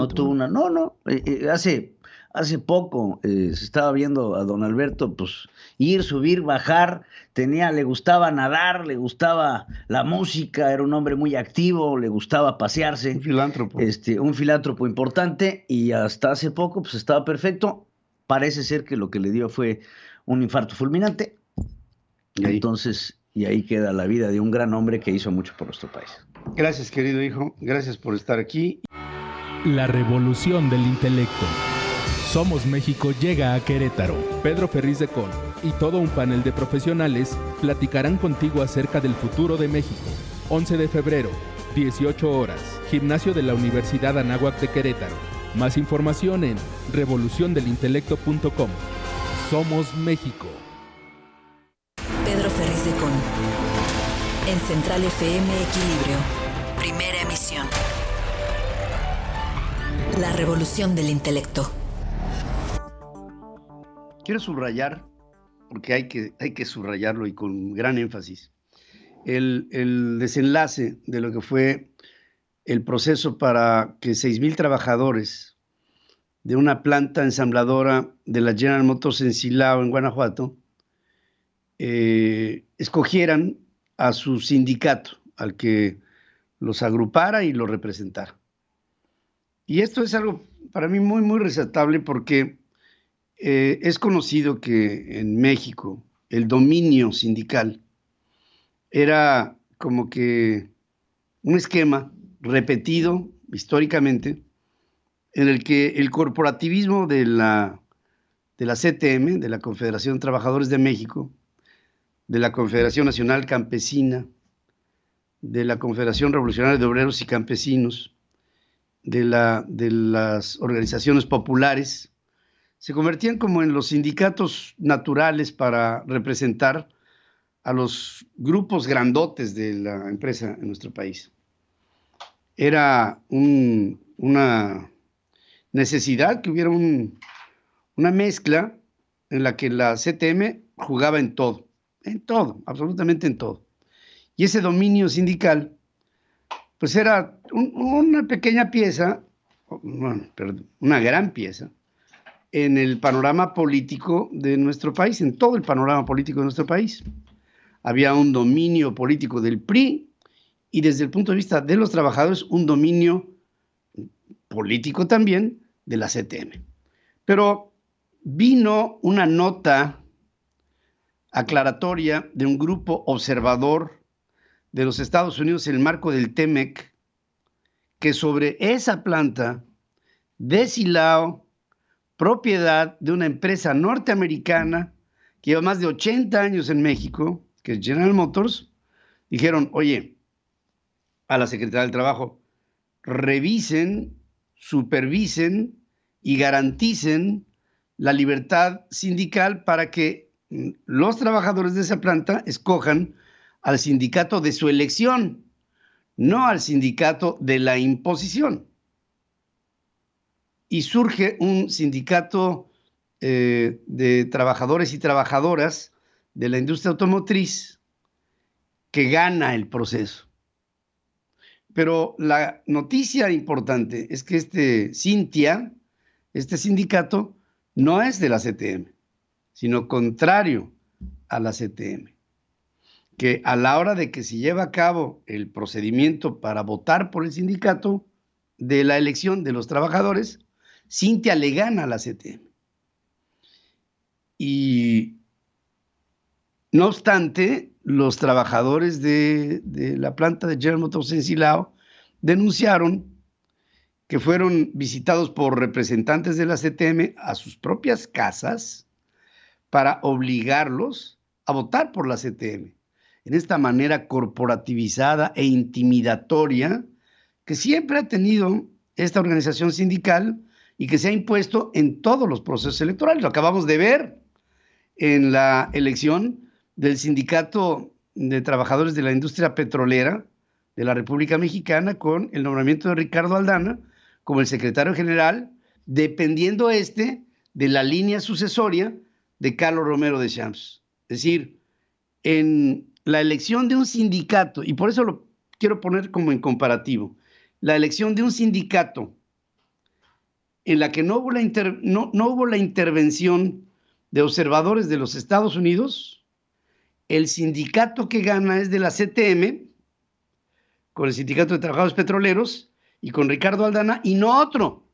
Hace poco se estaba viendo a don Alberto, pues, ir, subir, bajar, le gustaba nadar, le gustaba la música, era un hombre muy activo, le gustaba pasearse. Un filántropo. Un filántropo importante y hasta hace poco, pues, estaba perfecto. Parece ser que lo que le dio fue un infarto fulminante. Entonces, y ahí queda la vida de un gran hombre que hizo mucho por nuestro país. Gracias, querido hijo. Gracias por estar aquí. La revolución del intelecto. Somos México llega a Querétaro. Pedro Ferriz de Con y todo un panel de profesionales platicarán contigo acerca del futuro de México. 11 de febrero, 18 horas, Gimnasio de la Universidad Anáhuac de Querétaro. Más información en revoluciondelintelecto.com. Somos México. Pedro Ferriz de Con. En Central FM Equilibrio. Primera emisión. La revolución del intelecto. Quiero subrayar, porque hay que subrayarlo y con gran énfasis, el desenlace de lo que fue el proceso para que 6,000 trabajadores de una planta ensambladora de la General Motors en Silao, en Guanajuato, escogieran a su sindicato, al que los agrupara y los representara. Y esto es algo para mí muy, muy resaltable porque es conocido que en México el dominio sindical era como que un esquema repetido históricamente en el que el corporativismo de la CTM, de la Confederación de Trabajadores de México, de la Confederación Nacional Campesina, de la Confederación Revolucionaria de Obreros y Campesinos, de las organizaciones populares, se convertían como en los sindicatos naturales para representar a los grupos grandotes de la empresa en nuestro país. Era una necesidad que hubiera una mezcla en la que la CTM jugaba en todo, absolutamente en todo. Y ese dominio sindical pues era una pequeña pieza, una gran pieza, en el panorama político de nuestro país, en todo el panorama político de nuestro país. Había un dominio político del PRI y desde el punto de vista de los trabajadores, un dominio político también de la CTM. Pero vino una nota aclaratoria de un grupo observador de los Estados Unidos en el marco del TEMEC, que sobre esa planta de Silao, propiedad de una empresa norteamericana que lleva más de 80 años en México, que es General Motors, dijeron, oye, a la Secretaría del Trabajo, revisen, supervisen y garanticen la libertad sindical para que los trabajadores de esa planta escojan al sindicato de su elección, no al sindicato de la imposición. Y surge un sindicato de trabajadores y trabajadoras de la industria automotriz que gana el proceso. Pero la noticia importante es que este sindicato, no es de la CTM, sino contrario a la CTM, que a la hora de que se lleva a cabo el procedimiento para votar por el sindicato de la elección de los trabajadores, Cintia le gana a la CTM. Y no obstante, los trabajadores de la planta de General Motors en Silao denunciaron que fueron visitados por representantes de la CTM a sus propias casas para obligarlos a votar por la CTM, en esta manera corporativizada e intimidatoria que siempre ha tenido esta organización sindical y que se ha impuesto en todos los procesos electorales. Lo acabamos de ver en la elección del Sindicato de Trabajadores de la Industria Petrolera de la República Mexicana con el nombramiento de Ricardo Aldana como el secretario general, dependiendo de la línea sucesoria de Carlos Romero Deschamps. Es decir, en la elección de un sindicato, y por eso lo quiero poner como en comparativo, la elección de un sindicato en la que no hubo la intervención de observadores de los Estados Unidos, el sindicato que gana es de la CTM, con el Sindicato de Trabajadores Petroleros y con Ricardo Aldana, y no otro.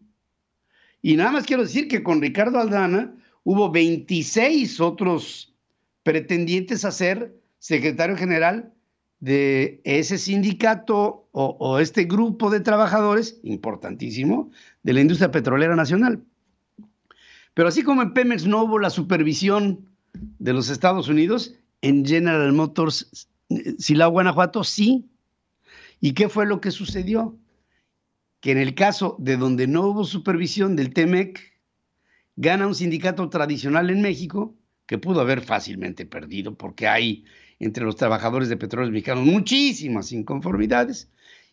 Y nada más quiero decir que con Ricardo Aldana hubo 26 otros pretendientes a ser secretario general de ese sindicato o este grupo de trabajadores, importantísimo, de la industria petrolera nacional. Pero así como en Pemex no hubo la supervisión de los Estados Unidos, en General Motors Silao, Guanajuato, sí. ¿Y qué fue lo que sucedió? Que en el caso de donde no hubo supervisión del TEMEC, gana un sindicato tradicional en México, que pudo haber fácilmente perdido, porque hay entre los trabajadores de petróleos mexicanos muchísimas inconformidades,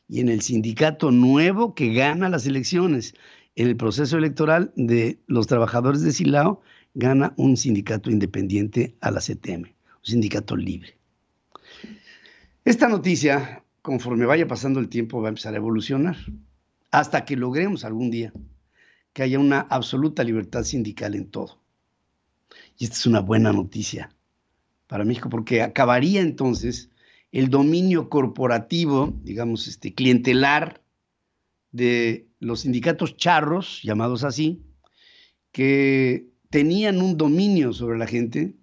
y en el sindicato nuevo que gana las elecciones, en el proceso electoral de los trabajadores de Silao, gana un sindicato independiente a la CTM, un sindicato libre. Esta noticia, conforme vaya pasando el tiempo, va a empezar a evolucionar, hasta que logremos algún día que haya una absoluta libertad sindical en todo. Y esta es una buena noticia para México, porque acabaría entonces el dominio corporativo, digamos, clientelar de los sindicatos charros, llamados así, que tenían un dominio sobre la gente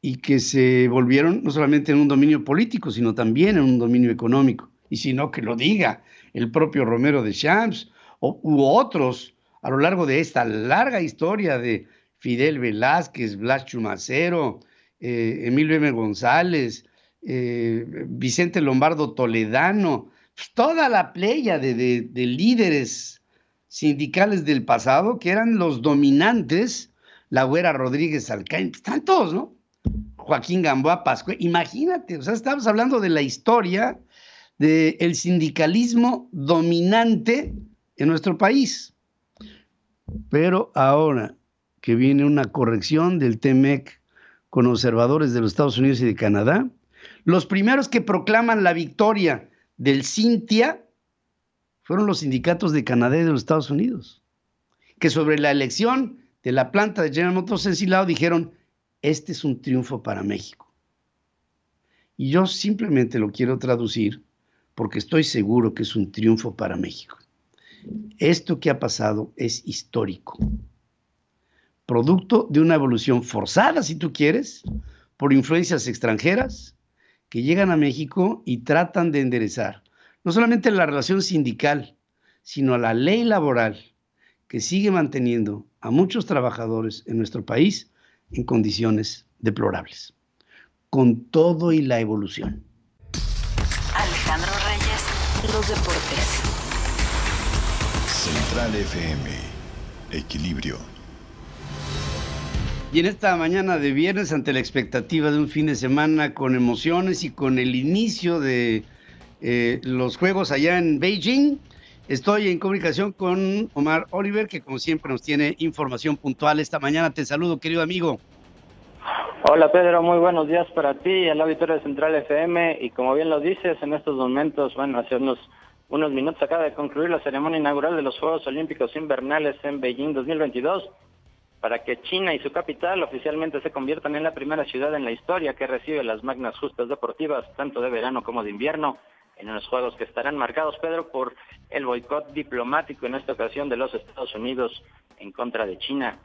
y que se volvieron no solamente en un dominio político, sino también en un dominio económico. Y si no, que lo diga el propio Romero Deschamps u otros a lo largo de esta larga historia de Fidel Velázquez, Blas Chumacero, Emilio M. González, Vicente Lombardo Toledano, pues toda la playa de líderes sindicales del pasado que eran los dominantes, la Güera Rodríguez Alcaín, están todos, ¿no? Joaquín Gamboa Pascue, imagínate, o sea, estamos hablando de la historia del sindicalismo dominante en nuestro país. Pero ahora que viene una corrección del TEMEC con observadores de los Estados Unidos y de Canadá, los primeros que proclaman la victoria del Cintia fueron los sindicatos de Canadá y de los Estados Unidos, que sobre la elección de la planta de General Motors en Silao dijeron, este es un triunfo para México. Y yo simplemente lo quiero traducir porque estoy seguro que es un triunfo para México. Esto que ha pasado es histórico, producto de una evolución forzada, si tú quieres, por influencias extranjeras que llegan a México y tratan de enderezar no solamente la relación sindical, sino la ley laboral que sigue manteniendo a muchos trabajadores en nuestro país en condiciones deplorables, con todo y la evolución. Alejandro Reyes, los deportes. Central FM, Equilibrio. Y en esta mañana de viernes, ante la expectativa de un fin de semana con emociones y con el inicio de los Juegos allá en Beijing, estoy en comunicación con Omar Oliver, que como siempre nos tiene información puntual esta mañana. Te saludo, querido amigo. Hola Pedro, muy buenos días para ti y al auditorio de Central FM. Y como bien lo dices, en estos momentos, hace unos minutos acaba de concluir la ceremonia inaugural de los Juegos Olímpicos Invernales en Beijing 2022, para que China y su capital oficialmente se conviertan en la primera ciudad en la historia que recibe las magnas justas deportivas, tanto de verano como de invierno, en unos Juegos que estarán marcados, Pedro, por el boicot diplomático en esta ocasión de los Estados Unidos en contra de China.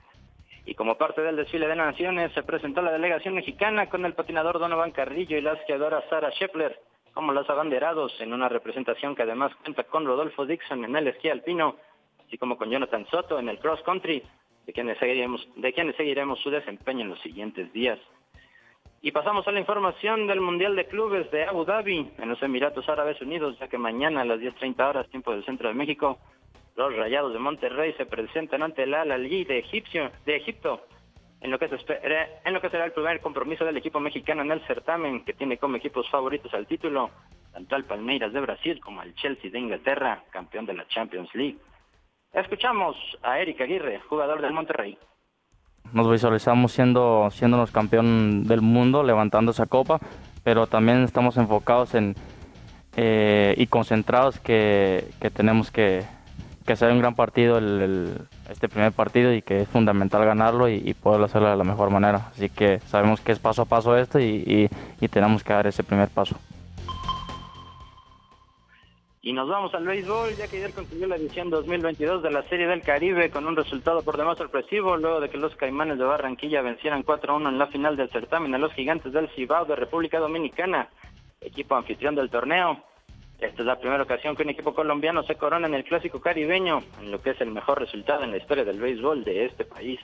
Y como parte del desfile de naciones, se presentó la delegación mexicana con el patinador Donovan Carrillo y la esquiadora Sara Scheffler como los abanderados, en una representación que además cuenta con Rodolfo Dixon en el esquí alpino, así como con Jonathan Soto en el cross country, de quienes seguiremos su desempeño en los siguientes días. Y pasamos a la información del Mundial de Clubes de Abu Dhabi, en los Emiratos Árabes Unidos, ya que mañana a las 10:30 horas, tiempo del centro de México, los Rayados de Monterrey se presentan ante el Al-Ahly de Egipto, en lo que será el primer compromiso del equipo mexicano en el certamen, que tiene como equipos favoritos al título tanto al Palmeiras de Brasil como al Chelsea de Inglaterra, campeón de la Champions League. Escuchamos a Eric Aguirre, jugador del Monterrey. Nos visualizamos siendo los campeón del mundo, levantando esa copa, pero también estamos enfocados y concentrados que tenemos que hacer un gran partido este primer partido, y que es fundamental ganarlo y poderlo hacerlo de la mejor manera. Así que sabemos que es paso a paso esto y tenemos que dar ese primer paso. Y nos vamos al béisbol, ya que ayer concluyó la edición 2022 de la Serie del Caribe con un resultado por demás sorpresivo, luego de que los Caimanes de Barranquilla vencieran 4-1 en la final del certamen a los Gigantes del Cibao de República Dominicana. equipo anfitrión del torneo. Esta es la primera ocasión que un equipo colombiano se corona en el Clásico Caribeño, en lo que es el mejor resultado en la historia del béisbol de este país.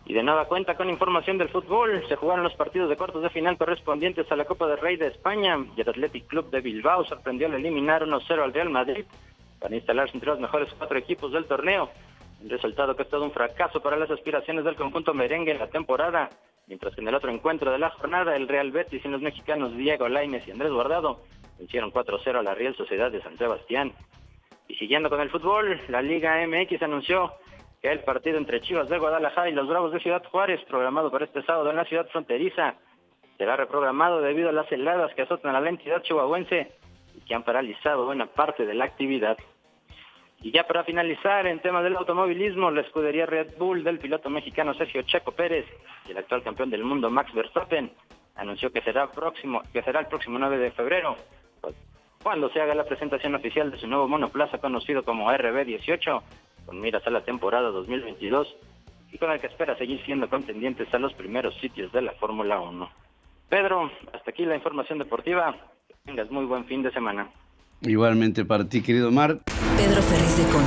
Y de nueva cuenta con información del fútbol, se jugaron los partidos de cuartos de final correspondientes a la Copa del Rey de España y el Athletic Club de Bilbao sorprendió al eliminar 1-0 al Real Madrid para instalarse entre los mejores 4 equipos del torneo. Un resultado que es todo un fracaso para las aspiraciones del conjunto merengue en la temporada, mientras que en el otro encuentro de la jornada, el Real Betis y los mexicanos Diego Lainez y Andrés Guardado vencieron 4-0 a la Real Sociedad de San Sebastián. Y siguiendo con el fútbol, la Liga MX anunció que el partido entre Chivas de Guadalajara y los Bravos de Ciudad Juárez, programado para este sábado en la ciudad fronteriza, será reprogramado debido a las heladas que azotan a la entidad chihuahuense y que han paralizado buena parte de la actividad. Y ya para finalizar, en tema del automovilismo, la escudería Red Bull del piloto mexicano Sergio Checo Pérez y el actual campeón del mundo Max Verstappen anunció que será el próximo 9 de febrero, cuando se haga la presentación oficial de su nuevo monoplaza conocido como RB18, con miras a la temporada 2022 y con el que espera seguir siendo contendientes a los primeros sitios de la Fórmula 1. Pedro, hasta aquí la información deportiva. Que tengas muy buen fin de semana. Igualmente para ti, querido Omar. Pedro Ferriz de Con.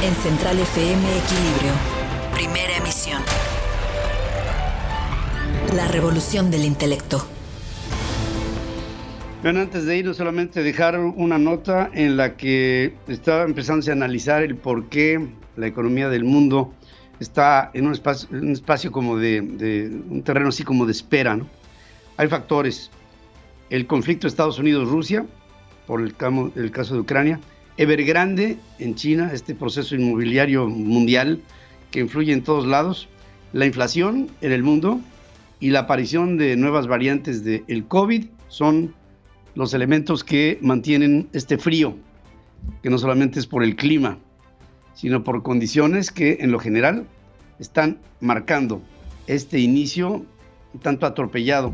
En Central FM Equilibrio. Primera emisión. La revolución del intelecto. Bueno, antes de irnos, solamente dejar una nota en la que estaba empezándose a analizar el por qué la economía del mundo está en un espacio como de un terreno así como de espera, ¿no? Hay factores: el conflicto Estados Unidos-Rusia, por el caso de Ucrania, Evergrande en China, este proceso inmobiliario mundial que influye en todos lados, la inflación en el mundo y la aparición de nuevas variantes del COVID son los elementos que mantienen este frío, que no solamente es por el clima, sino por condiciones que en lo general están marcando este inicio un tanto atropellado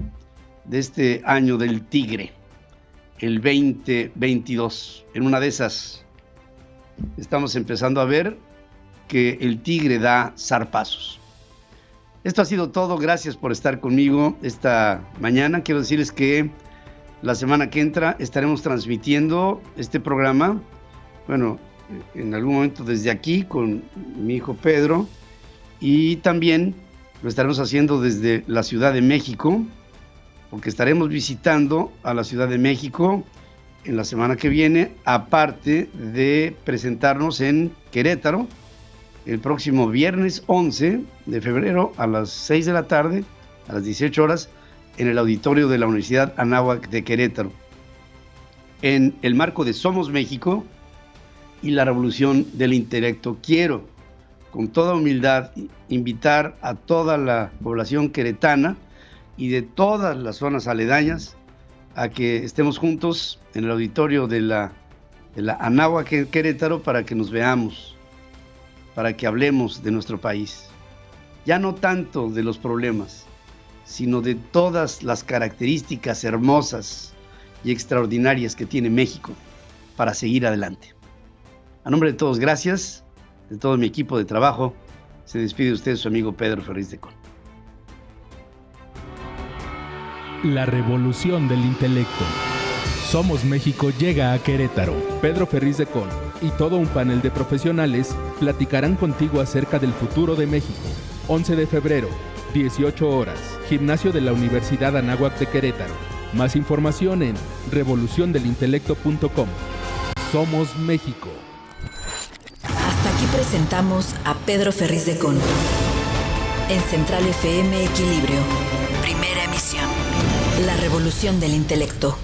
de este año del tigre, el 2022. En una de esas estamos empezando a ver que el tigre da zarpazos. Esto ha sido todo. Gracias por estar conmigo esta mañana. Quiero decirles que la semana que entra estaremos transmitiendo este programa, bueno, en algún momento desde aquí con mi hijo Pedro, y también lo estaremos haciendo desde la Ciudad de México, porque estaremos visitando a la Ciudad de México en la semana que viene, aparte de presentarnos en Querétaro el próximo viernes 11 de febrero a las 6 de la tarde, a las 18 horas, en el auditorio de la Universidad Anáhuac de Querétaro, en el marco de Somos México y la revolución del intelecto. Quiero, con toda humildad, invitar a toda la población queretana y de todas las zonas aledañas a que estemos juntos en el auditorio de la Anáhuac en Querétaro para que nos veamos, para que hablemos de nuestro país. Ya no tanto de los problemas, sino de todas las características hermosas y extraordinarias que tiene México para seguir adelante. A nombre de todos, gracias. De todo mi equipo de trabajo, se despide usted su amigo Pedro Ferriz de Con. La revolución del intelecto. Somos México llega a Querétaro. Pedro Ferriz de Con y todo un panel de profesionales platicarán contigo acerca del futuro de México. 11 de febrero, 18 horas, Gimnasio de la Universidad Anáhuac de Querétaro. Más información en revoluciondelintelecto.com. Somos México. Hasta aquí presentamos a Pedro Ferriz de Con. En Central FM Equilibrio. Primera emisión. La revolución del intelecto.